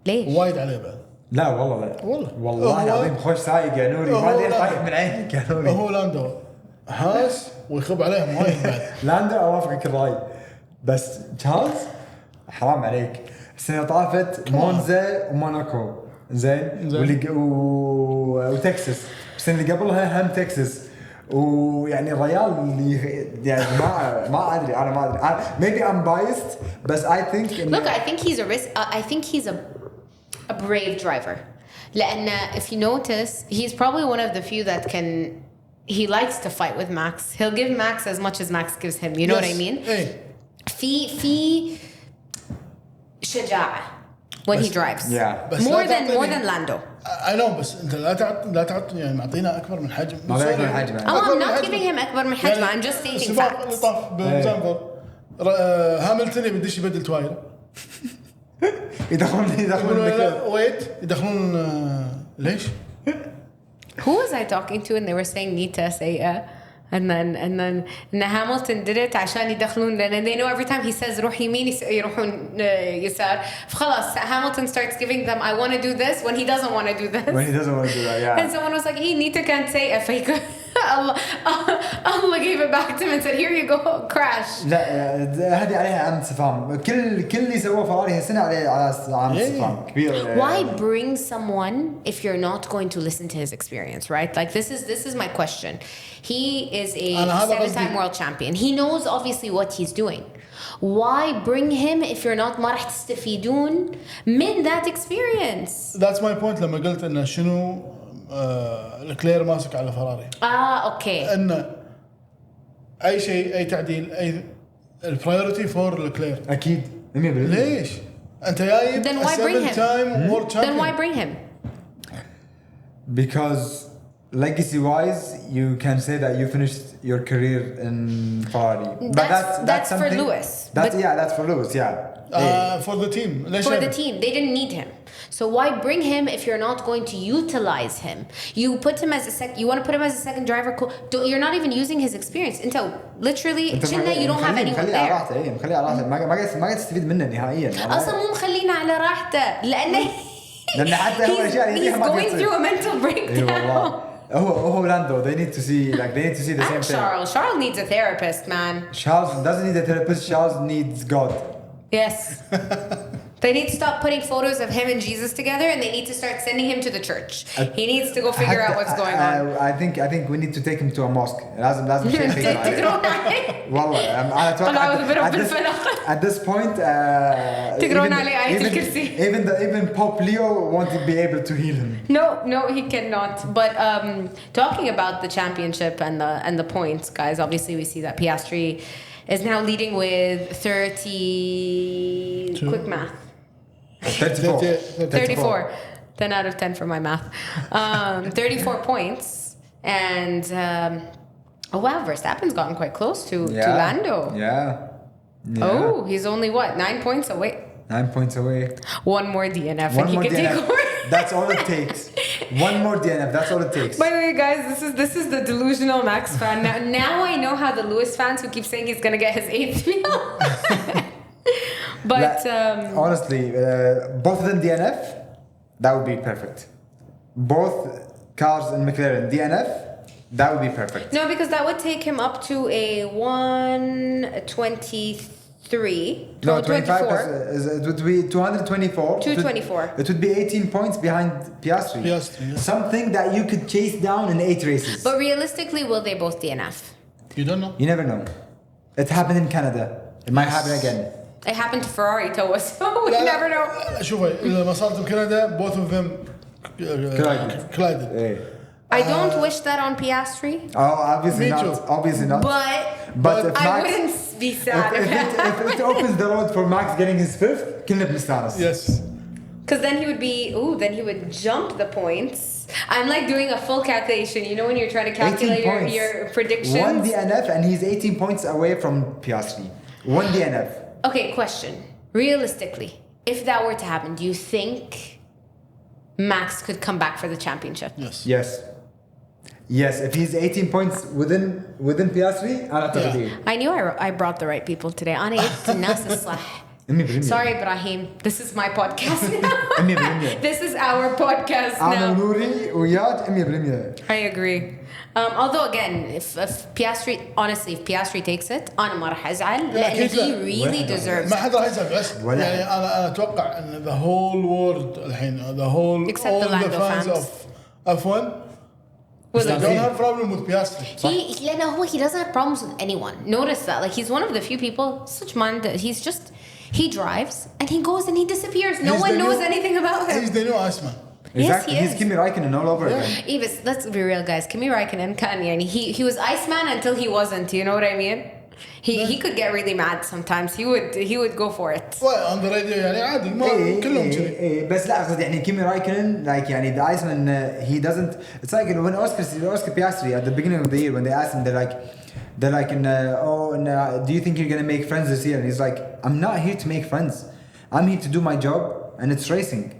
ليش؟ وايد عليه بعد. لا والله لا. والله العظيم خوش سايق يا نوري ما ادري طايح من عينك يا نوري. هو لاندو هاس ويخب عليهم وايد بعد. لاندو أوافقك الرأي بس تشارلز حرام عليك. السنة طافت مونزا وموناكو زين وتكساس السنة اللي قبلها هم تكساس ويعني الريال اللي يعني ما ادري انا ما ادري maybe I'm biased بس I think look I think he's a risk I think he's a brave driver لأن if you notice he's probably one of the few that can he likes to fight with Max he'll give Max as much as Max gives him you know what I mean في شجاعة when he drives. Yeah. بس More لا than تعطيني- Lando. I know بس انت لا تعط يعني معطينا اكبر من حجم. ما أكبر من حجم. Oh, I'm not giving him أكبر من حجمه. I'm just stating السباق اللي facts. طاف بزنفورد هاملتون بديش يبدل توايره. يدخلون لا ويت يدخلون ليش؟ Who was I talking to and they were saying Nita say and then Hamilton did it عشان يدخلون and they know every time he says روح يمين يروحون يسار فخلاص Hamilton starts giving them I want to do this when he doesn't want to do this when he doesn't want to do that. Yeah. and someone was like Nita can't say it فيك Allah gave it back to him and said here you go crash. لا هذه عليها علامة استفهام. كل اللي سووه فراري هالسنة عليه علامة استفهام كبيرة. Why bring someone if you're not going to listen to his experience, right? Like this is my question. He is a 7-time world champion. He knows obviously what he's doing. Why bring him if you're not ما راح تستفيدون من that experience? That's my point لما قلت انه شنو الكلير ماسك على فراري. اوكي. انه اي شيء اي تعديل اي البرايورتي فور الكلير. أكيد 100%. ليش؟ انت جايب Then why bring him? 7-time world champion. Then why bring him? Because legacy-wise, you can say that you finished your career in Ferrari. But That's for something- Lewis. That's for Lewis, yeah. For the team. ليش For يعني؟ the team, they didn't need him. So why bring him if you're not going to utilize him? You put him as you want to put him as a second driver. You're not even using his experience. Until literally, you don't have anyone مخليه على there. راحته مخليه على راحته ما قاعد تستفيد منه نهائيا. أصلا مو مخلينا على راحته لأنه لأن حتى هو أشياء he's يديها ما going تصير. through a mental breakdown. والله هو Lando. They need to see the same thing. Charles needs a therapist, man. Charles doesn't need a therapist. Charles needs God. Yes. They need to stop putting photos of him and Jesus together, and they need to start sending him to the church. He needs to go figure out what's going on. I think we need to take him to a mosque. لازم شيء فكرة عليه. تقرون عليه. والله أنا أتوقع at this point تقرون عليه آية الكرسي. even Pope Leo won't be able to heal him. No, he cannot. But talking about the championship and the points, guys, obviously we see that Piastri is now leading with 30. Quick math. 34. 10 out of 10 for my math. 34 points. And, oh wow, Verstappen's gotten quite close to Lando. Yeah. Oh, he's only what, 9 points away? 9 points away. One more DNF. One and more he can DNF. take over. That's all it takes. One more DNF. That's all it takes. By the way, guys, this is the delusional Max fan. Now I know how the Lewis fans who keep saying he's gonna get his 8th feel. But honestly, both of them DNF, that would be perfect. Both cars in McLaren DNF, that would be perfect. No, because that would take him up to a 123. No, 24. 25. It would be 224. 224. It would be 18 points behind Piastri. Piastri, yeah. Something that you could chase down in 8 races. But realistically, will they both DNF? You don't know. You never know. It happened in Canada. It might happen again. It happened to Ferrari to us, so we never know. شوفي لما صارت بكندا both of them collided. Hey. I don't wish that on Piastri, Oh, obviously Me not. too. Obviously not. but if I Max, wouldn't be sad if if it opens the road for Max getting his 5th, كلنا بنستانس. Yes. Because then he would jump the points. I'm like doing a full calculation. You know when you're trying to calculate your predictions? One DNF and he's 18 points away from Piastri. One DNF. Okay, question. Realistically, if that were to happen, do you think Max could come back for the championship? Yes. Yes, if he's 18 points within Piastri, أنا أعتقد. I knew I brought the right people today. أنا جبت الناس الصح. Sorry, Ibrahim. This is my podcast now. This is our podcast أنا now. ونوري وياد 100%. I agree. Although again, if Piastri, honestly, if Piastri takes it, أنا ما راح أزعل لأن he really deserves ما it. حد راح يزعل بس يعني أنا أتوقع إن the whole world الحين the whole Except all the the Lando fans fans. of F1 they don't have problem with Piastri. He doesn't have problems with anyone. Notice that. Like, he's one of the few people, such man, that he drives and he goes and he disappears. No one knows anything about him. He's the new Iceman. Exactly. Yes, he He's is. Kimi Raikkonen all over again. Evis, let's be real, guys. Kimi Raikkonen, he was Iceman until he wasn't. You know what I mean? he could get really mad sometimes. He would go for it. on the radio يعني عادي ما كلهم كذي. بس لا أقصد يعني Kimi Raikkonen like يعني the Iceman he doesn't. It's like when Oscar Piastri at the beginning of the year when they asked him they're like do you think you're gonna make friends this year? And he's like, I'm not here to make friends. I'm here to do my job and it's racing.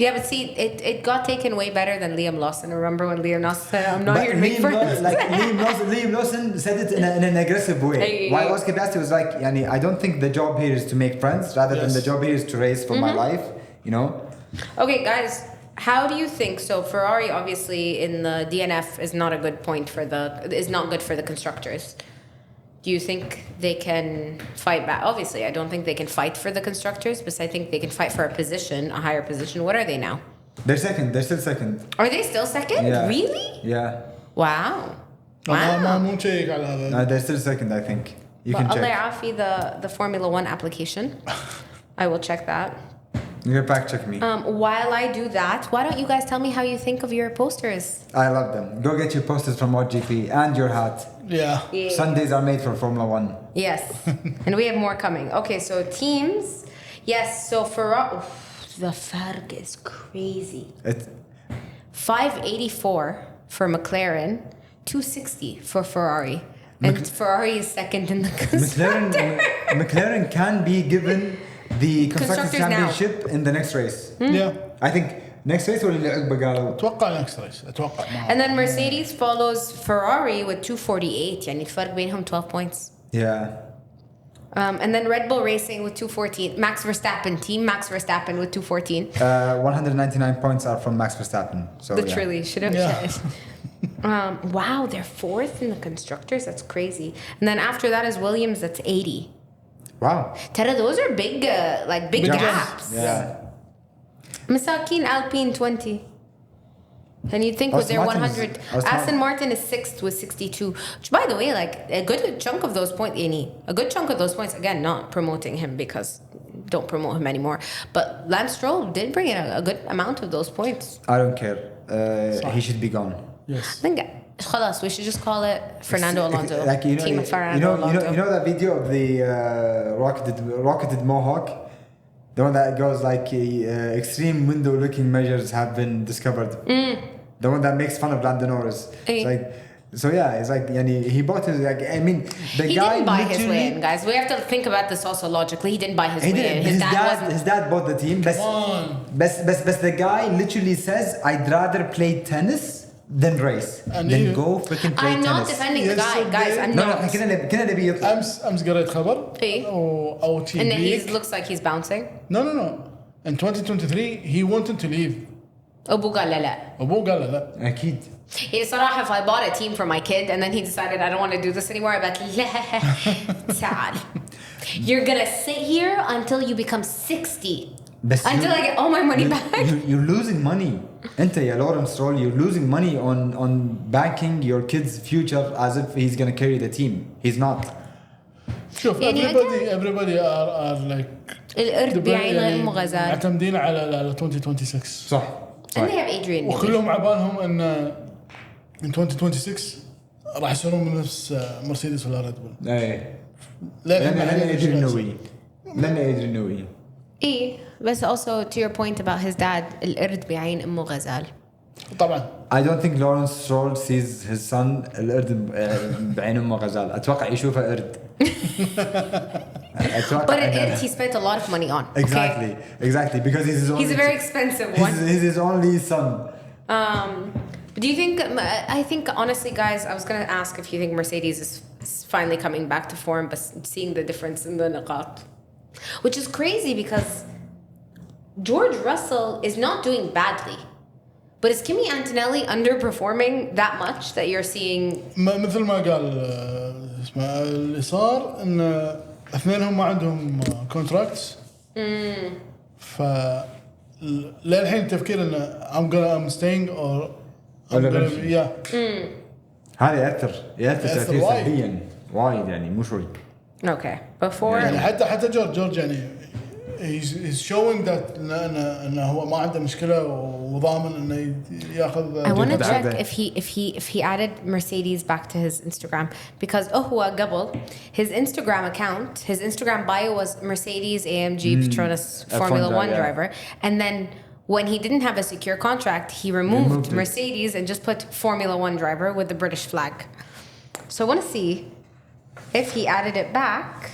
Yeah, but see, it got taken way better than Liam Lawson. Remember when Liam Lawson said, I'm not here to make friends? Liam Lawson said it in an aggressive way. While Oscar Piastri was like, I don't think the job here is to make friends, rather than the job here is to race for my life, you know? Okay, guys, how do you think? So Ferrari, obviously, in the DNF is not a good point is not good for the constructors. Do you think they can fight back? Obviously, I don't think they can fight for the constructors, but I think they can fight for a higher position. What are they now? They're second. They're still second. Are they still second? Yeah. Really? Yeah. Wow. ما مو شيء على هذا. They're still second, I think. You can check. Allah يعافي the Formula 1 application. I will check that. You can fact check me. While I do that, why don't you guys tell me how you think of your posters? I love them. Go get your posters from WatchGP and your hat. Yeah. Sundays are made for Formula 1. Yes. And we have more coming. Okay, so teams. Yes, so Ferrari. The farq is crazy. 584 for McLaren, 260 for Ferrari. And Ferrari is second in the constructor. McLaren can be given the Constructors Championship in the next race. Yeah. I think next race or اللي عقبه قالوا. أتوقع next race. أتوقع. And then Mercedes follows Ferrari with 248. يعني الفرق بينهم 12 points. Yeah. And then Red Bull Racing with 214. Max Verstappen, Team Max Verstappen with 214. 199 points are from Max Verstappen. So literally, should have Yeah. said. Wow, they're fourth in the constructors. That's crazy. And then after that is Williams. That's 80. Wow. Tara, those are big gaps. Yeah. Masakin Alpine 20. And you'd think with their 100, Aston Martin is sixth with 62. Which, by the way, like a good chunk of those points, again, not promoting him because don't promote him anymore. But Lance Stroll did bring in a good amount of those points. I don't care. He should be gone. Yes. I think, خلاص, we should just call it Fernando Alonso. Like, Team of Fernando Alonso. You know that video of the rocketed Mohawk? The one that goes like extreme window-looking measures have been discovered. The one that makes fun of Norris. It's like, so yeah, it's like he bought his like I mean the he guy didn't buy his way in, guys. We have to think about this also logically. He didn't buy his way in. His dad bought the team. But the guy literally says, I'd rather play tennis than race. Then go freaking play tennis. I'm not defending the guy, guys. I'm not. No, كنا نبي يطلع. أمس قريت خبر. أو TV. And then he looks like he's bouncing. No. In 2023 he wanted to leave. أبوه قال لا. أبوه قال لا. أكيد. He صراحة if I bought a team for my kid and then he decided I don't want to do this anymore, I'd be like, لا تعال. You're gonna sit here until you become 60. Until I get all my money back. You're losing money. أنت يا Lawrence Stroll, you're losing money on banking your kid's future as if he's gonna carry the team. He's not. شوف everybody are like القرد بيعين أم غزال. معتمدين على 2026. صح. And they have Adrian. وكلهم عبالهم ان in 2026 راح يصيرون من نفس مرسيدس ولا ريد بول. ايه. لأن Adrian Nouri. إيه بس also to your point about his dad القرد بيعين أمه غزال. طبعا. I don't think Lawrence Stroll sees his son القرد بعين أمه غزال. أتوقع يشوفه قرد. But he spent a lot of money on. Exactly because he's a very expensive one. He's his only son. Do you think? I think honestly, guys, I was gonna ask if you think Mercedes is finally coming back to form, but seeing the difference in the نقاط, which is crazy because George Russell is not doing badly, but is Kimi Antonelli underperforming that much that you're seeing? مثل ما قال اسمه اللي صار ان اثنينهم ما عندهم كونتراكتس. ف للحين تفكير ان I'm staying or هذا يأثر تأثير سلبيا وايد يعني مو شوي. Okay. Before يعني حتى جورج يعني he's showing that انه هو ما عنده مشكله وضامن انه ياخذ. I want to check if he added Mercedes back to his Instagram because هو قبل his Instagram account, his Instagram bio was Mercedes AMG Petronas Formula One driver, and then when he didn't have a secure contract, he removed Mercedes and just put Formula One driver with the British flag. So I want to see if he added it back.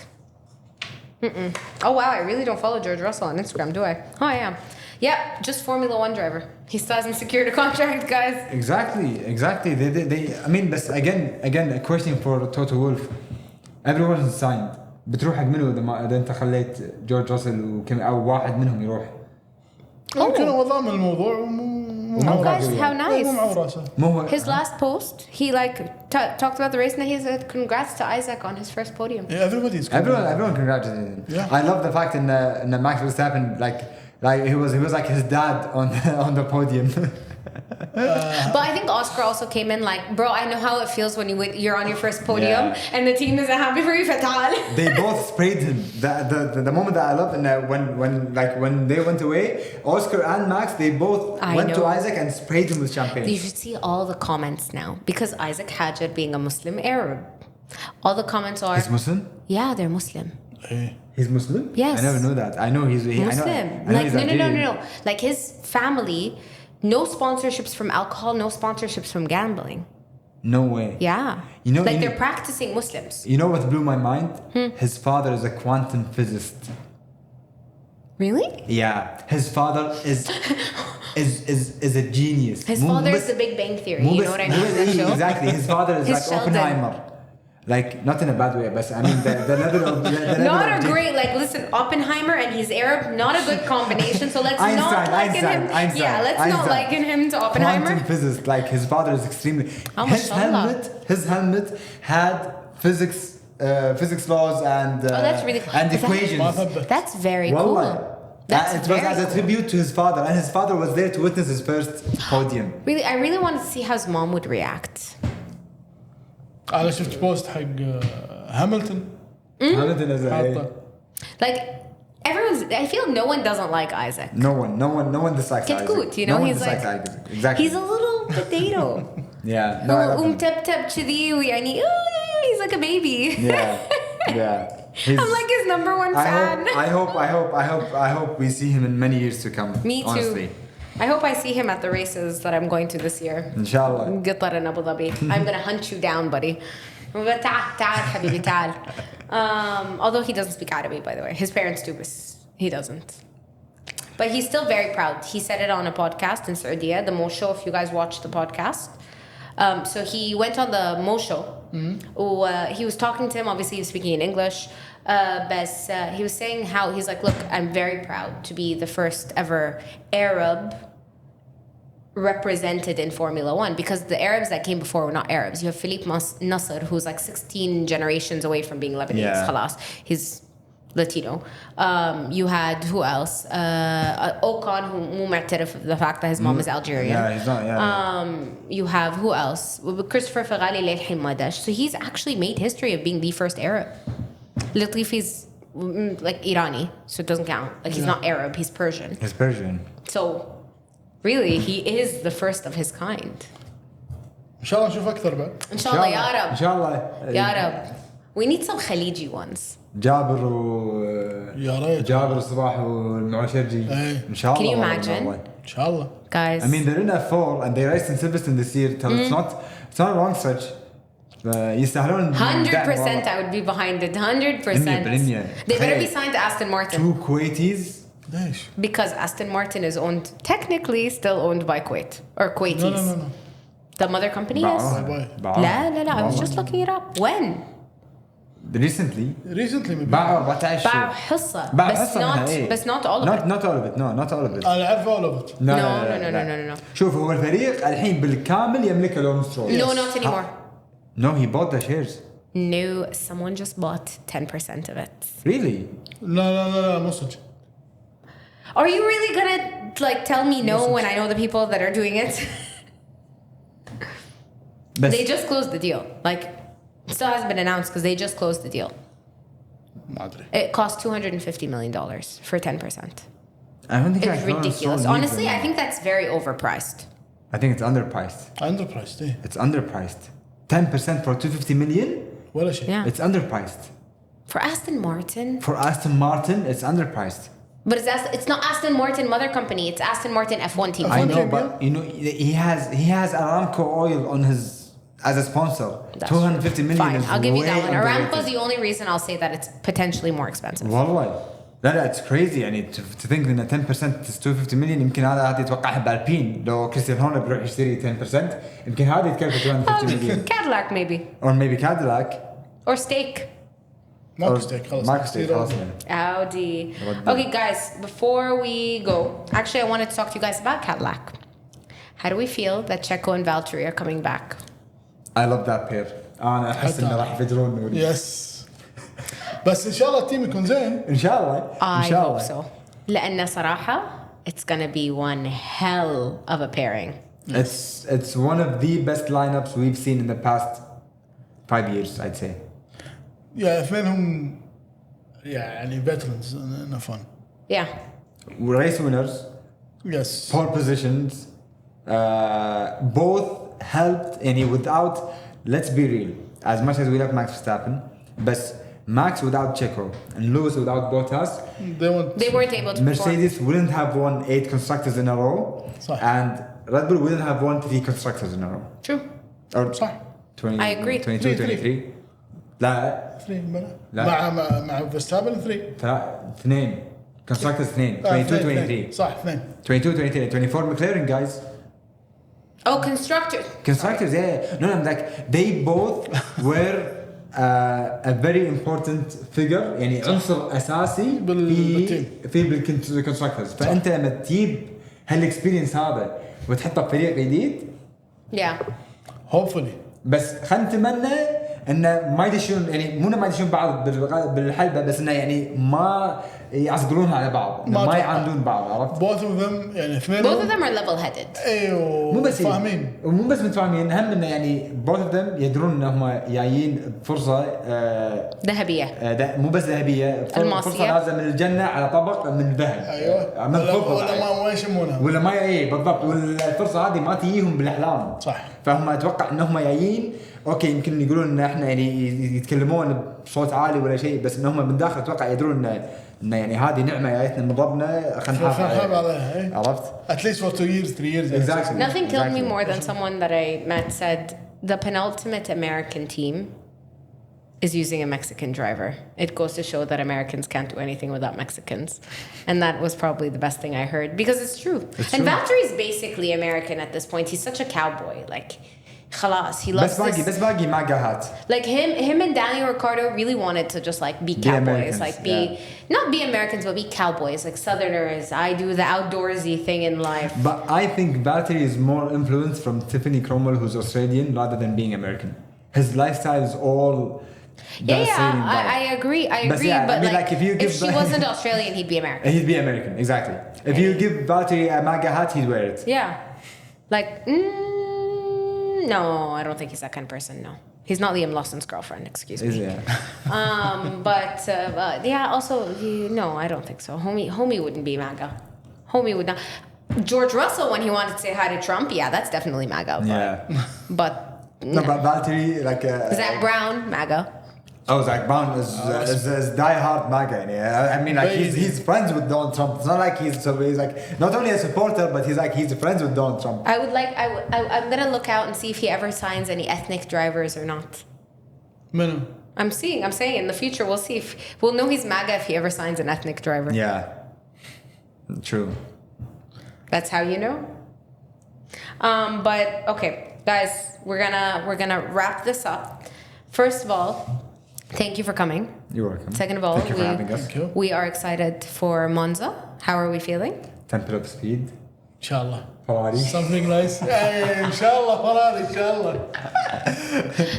Oh wow, I really don't follow George Russell on Instagram, do I? Oh, I am. Yeah, just Formula One driver. He still hasn't secured a contract, guys. Exactly. They I mean, but again, a question for Toto Wolff. Everyone is signed. بتروح حق منو إذا أنت خليت جورج راسل أو واحد منهم يروح. ممكن هو ضامن الموضوع guys, how nice. مو His last post, he like talked about the race and he said congrats to Isack on his first podium. Yeah, everyone congratulated him. Yeah. I love the fact in Max Verstappen like he was like his dad on the podium. But I think Oscar also came in like, bro, I know how it feels when you're on your first podium and the team isn't happy for you, fatal. They both sprayed him. The moment that I love, and when they went away, Oscar and Max, they both went to Isack and sprayed him with champagne. You should see all the comments now because Isack Hadjar being a Muslim Arab, all the comments are. He's Muslim? Yeah, they're Muslim. He's Muslim? Yes. I never knew that. I know he's Muslim. I know he's no. Like his family. No sponsorships from alcohol, no sponsorships from gambling. No way. Yeah. They're practicing Muslims. You know what blew my mind? His father is a quantum physicist. Really? Yeah. His father is a genius. His father is the Big Bang Theory. You know what I mean? That show? Exactly. His father is like Sheldon. Oppenheimer. Like, not in a bad way, but I mean, the level of... Not a great, like, listen, Oppenheimer and he's Arab, not a good combination, so let's not liken him. Yeah, let's not liken him to Oppenheimer. Quantum physicist, like, his father is extremely... His helmet had physics laws and that's really cool. and equations. That's very cool. It was as a tribute to his father, and his father was there to witness his first podium. Really, I really wanted to see how his mom would react. أنا شفت بوست حق هاملتون. هاملتون is like everyone's. I feel no one doesn't like Isack. No one dislikes Isaac. Good, you know, no he's like exactly. He's a little potato. Yeah. No, تب كذي ويعني he's like a baby. Yeah. I'm like his number one fan. I hope we see him in many years to come. Me too. Honestly. I hope I see him at the races that I'm going to this year. Inshallah. قطر in Abu Dhabi. I'm gonna hunt you down, buddy. تعال حبيبي تعال. Although he doesn't speak Arabic, by the way. His parents do, but he doesn't. But he's still very proud. He said it on a podcast in Saudi, the Mo Show, if you guys watch the podcast. So he went on the Mo Show. He was talking to him, obviously he was speaking in English. But he was saying how he's like, look, I'm very proud to be the first ever Arab represented in Formula One because the Arabs that came before were not Arabs. You have Philippe Nasser, who's like 16 generations away from being Lebanese. Khalas. He's Latino. You had who else? Ocon, who مو معترف the fact that his mom is Algerian. Yeah, he's not. Yeah. You have who else? Christopher Ferrari للحين ما داش. So he's actually made history of being the first Arab. Latifi's like Irani, so it doesn't count. Like he's not Arab, he's Persian. He's Persian. So really, he is the first of his kind. إن شاء الله نشوف أكثر بعد. إن شاء الله يا رب. إن شاء الله. يا رب. We need some Khaliji ones. جابر يا ريت. جابر الصباح والمعشرجي. إن شاء الله. Can you imagine? إن شاء الله. Guys. I mean, they're in F4 and they raced in Silverstone this year. It's not a long stretch. يستاهلون 100% I would be behind it. 100%. They better be signed to Aston Martin. 2 Kuwaitis. ليش؟ Because Aston Martin is owned, technically still owned by Kuwait or Kuwaitis. No. The mother company is? لا I was just looking it up. When? Recently maybe. باعوا 14 باعوا حصة. بس not all of it. Not all of it. No, not all of it. أنا أعرف all of it. No. شوف هو الفريق الحين بالكامل يملكه لون سترول. No, not anymore. No, he bought the shares. No, someone just bought 10% of it. Really? لا مو صدق. Are you really gonna like tell me no when I know the people that are doing it? They just closed the deal. Like, it still hasn't been announced because they just closed the deal. ما أدري. It costs $250 million for 10%. I don't think It's ridiculous. Honestly, I think that's very overpriced. I think it's underpriced. Underpriced إيه. It's underpriced. 10% for 250 million? ولا شيء. Yeah. It's underpriced. For Aston Martin. For Aston Martin, it's underpriced. But it's not Aston Martin mother company. It's Aston Martin F1 team. I know, team, but you know, he has Aramco oil on his as a sponsor. That's 250 million. Fine, is I'll give you way that one. underrated. Aramco's the only reason I'll say that it's potentially more expensive. والله لا it's crazy يعني to think ان 10% is 250 million يمكن هذا يتوقعها بالبين لو كريستيان هورنر بيروح يشتري 10% يمكن هذا يتكلف 250 million Cadillac maybe. or maybe Cadillac Or steak. ماكو ستيك خلاص. ماكو ستيك خلاص يعني. Audi. Okay, guys, before we go, actually, I wanted to talk to you guys about Cadillac. How do we feel that Checo and Valtteri are coming back? I love that pair. أنا أحس إنه راح يفجرون نوري. يس. بس إن شاء الله التيم يكون زين. إن شاء الله. I hope so. لأن صراحة, it's gonna be one hell of a pairing. It's one of the best lineups we've seen in the past 5 years, I'd say. يا اثنينهم يعني veterans in F1. Yeah. Race winners, Yes. pole positions, both helped any without, let's be real, as much as we love Max Verstappen, but Max without Checo and Lewis without Bottas, They weren't able to Mercedes wouldn't have won 8 constructors in a row, صح. and Red Bull wouldn't have won 3 constructors in a row. True. Or صح. 20, I agree. 22, 23. لا 3 بلا. لا. مع فيرستابن 3. 2 constructors 2 22 23 صح 2. 22 23 24 McLaren guys. Oh, Constructors, yeah. No, I'm like, they both were a very important figure, يعني عنصر أساسي في بالconstructors. فأنت لما تجيب هالإكسبيرينس هذا وتحطه بفريق جديد. Yeah. Hopefully. بس خلينا نتمنى إنه ما يدشون يعني مو ما يدشون بعض بالحلبة بس إنه يعني ما يعصقلونها على بعض ما يعاندون بعض عرفت؟ Both of them يعني اثنين. Both of them are level-headed. ايوه مو بس فاهمين. مو بس متفاهمين هم انه يعني both of them يدرون انهم جايين بفرصه ذهبيه. مو بس ذهبيه فرصه نازله من الجنه على طبق من ذهب. ايوه من فضه ولا ما يشمونها ولا ما اي بالضبط والفرصه هذه ما تجيهم بالاحلام صح. فهم اتوقع انهم جايين اوكي يمكن يقولون ان احنا يعني يتكلمون بصوت عالي ولا شيء بس انهم من داخل اتوقع يدرون ان يعني هذه نعمه جايتنا من ربنا خلينا نحافظ عليها عرفت at least for 2 years 3 years exactly. Nothing killed me more than someone that I met said the penultimate American team is using a Mexican driver. It goes to show that Americans can't do anything without Mexicans. And that was probably the best thing I heard because it's true. And Valtteri is basically American at this point. He's such a cowboy. Like, خلاص, he loves بس باقي ما قاهات. Like him and Daniel Ricciardo really wanted to just like be cowboys, like not be Americans, but be cowboys, like Southerners. I do the outdoorsy thing in life. But I think Valtteri is more influenced from Tiffany Cromwell, who's Australian, rather than being American. His lifestyle is all. I agree. But I mean, like if she wasn't Australian, he'd be American. He'd be American, exactly. If you give Valtteri a MAGA hat, he'd wear it. Yeah, like. No, I don't think he's that kind of person. No, he's not Liam Lawson's girlfriend. Excuse me. But yeah. Also, no, I don't think so. Homie wouldn't be MAGA. Homie would not. George Russell, when he wanted to say hi to Trump, yeah, that's definitely MAGA. But no, but Valtteri like. Zach Brown, MAGA. Oh, Zach Brown is die-hard MAGA. I mean, like he's friends with Donald Trump. It's not like he's like not only a supporter, but he's friends with Donald Trump. I'm gonna look out and see if he ever signs any ethnic drivers or not. منو? I'm saying in the future we'll see if we'll know he's MAGA if he ever signs an ethnic driver. Yeah, true. That's how you know. But okay, guys, we're gonna wrap this up. First of all. Thank you for coming. You're welcome. Second of all, thank you for having us. We are excited for Monza. How are we feeling? Temple of speed. إن شاء الله. Ferrari. Something nice. إن شاء الله Ferrari إن شاء الله.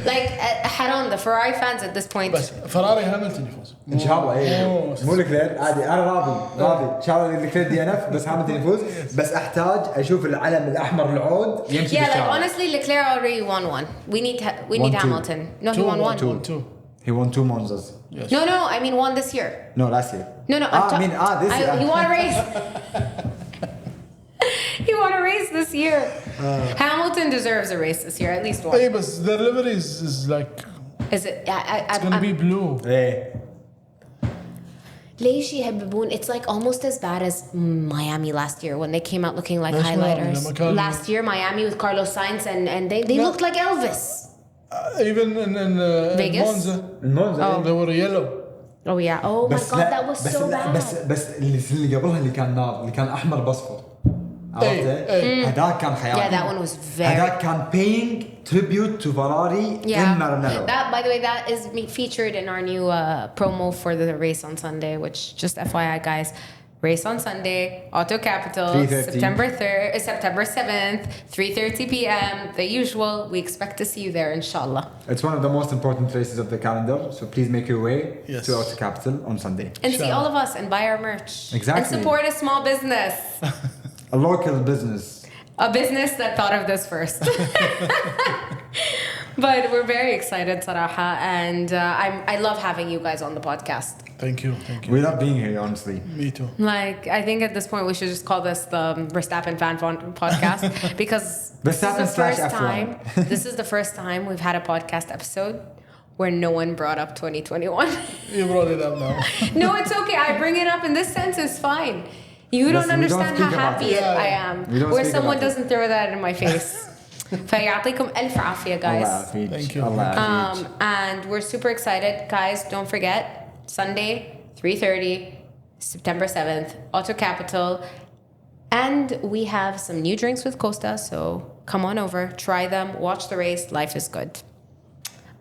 Like حرام the Ferrari fans at this point. بس Ferrari هاملتون يفوز. إن شاء الله إيه. مو لكلير عادي أنا راضي. إن شاء الله لكلير DNF بس هاملتون يفوز. بس أحتاج أشوف العلم الأحمر العود يمشي Yeah, بالشارع. like honestly, Leclerc already won one. We need Hamilton. No, he won one. 2. He won 2 Monzas. Yes. No, I mean one this year. No, last year. No, this year. He won a race. He won a race this year. Hamilton deserves a race this year, at least one. Hey, but the livery is like Is it? it's gonna be blue. ايه. ليش يهببون? It's like almost as bad as Miami last year when they came out looking like ليش highlighters. لما كان- Last year Miami with Carlos Sainz and they looked like Elvis. Even in Vegas? Monza, المونزا. they were yellow. Oh yeah. Oh my god, that was so bad. بس اللي قبلها اللي كان نار اللي كان احمر باصفر. عرفته؟ هذاك كان خيالي. Yeah, that one was very. هذاك كان paying tribute to Ferrari in Maranello. That, by the way, that is featured in our new promo for the race on Sunday, which just FYI, guys, race on Sunday, Auto Capital, 3:30. September 7th, 3:30 p.m. The usual. We expect to see you there, inshallah. It's one of the most important races of the calendar, so please make your way Yes. to Auto Capital on Sunday. And see all of us and buy our merch. Exactly. And support a small business. A local business. A business that thought of this first. But we're very excited, Saraha, and I love having you guys on the podcast. Thank you. We love being here, honestly. Me too. Like, I think at this point we should just call this the Verstappen fan podcast because this is the first Verstappen/F1. time. This is the first time we've had a podcast episode where no one brought up 2021. You brought it up now. No, it's okay. I bring it up in this sense. It's fine. You don't Listen, we don't understand how speak about happy it. I am We don't where speak someone about it. doesn't throw that in my face. فيعطيكم ألف عافية, Allah guys. Hafid. Thank you. Allah Hafid. And we're super excited, guys. Don't forget Sunday, 3:30, September 7th, Auto Capital, and we have some new drinks with Costa. So come on over, try them, watch the race. Life is good.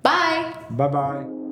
Bye. Bye-bye.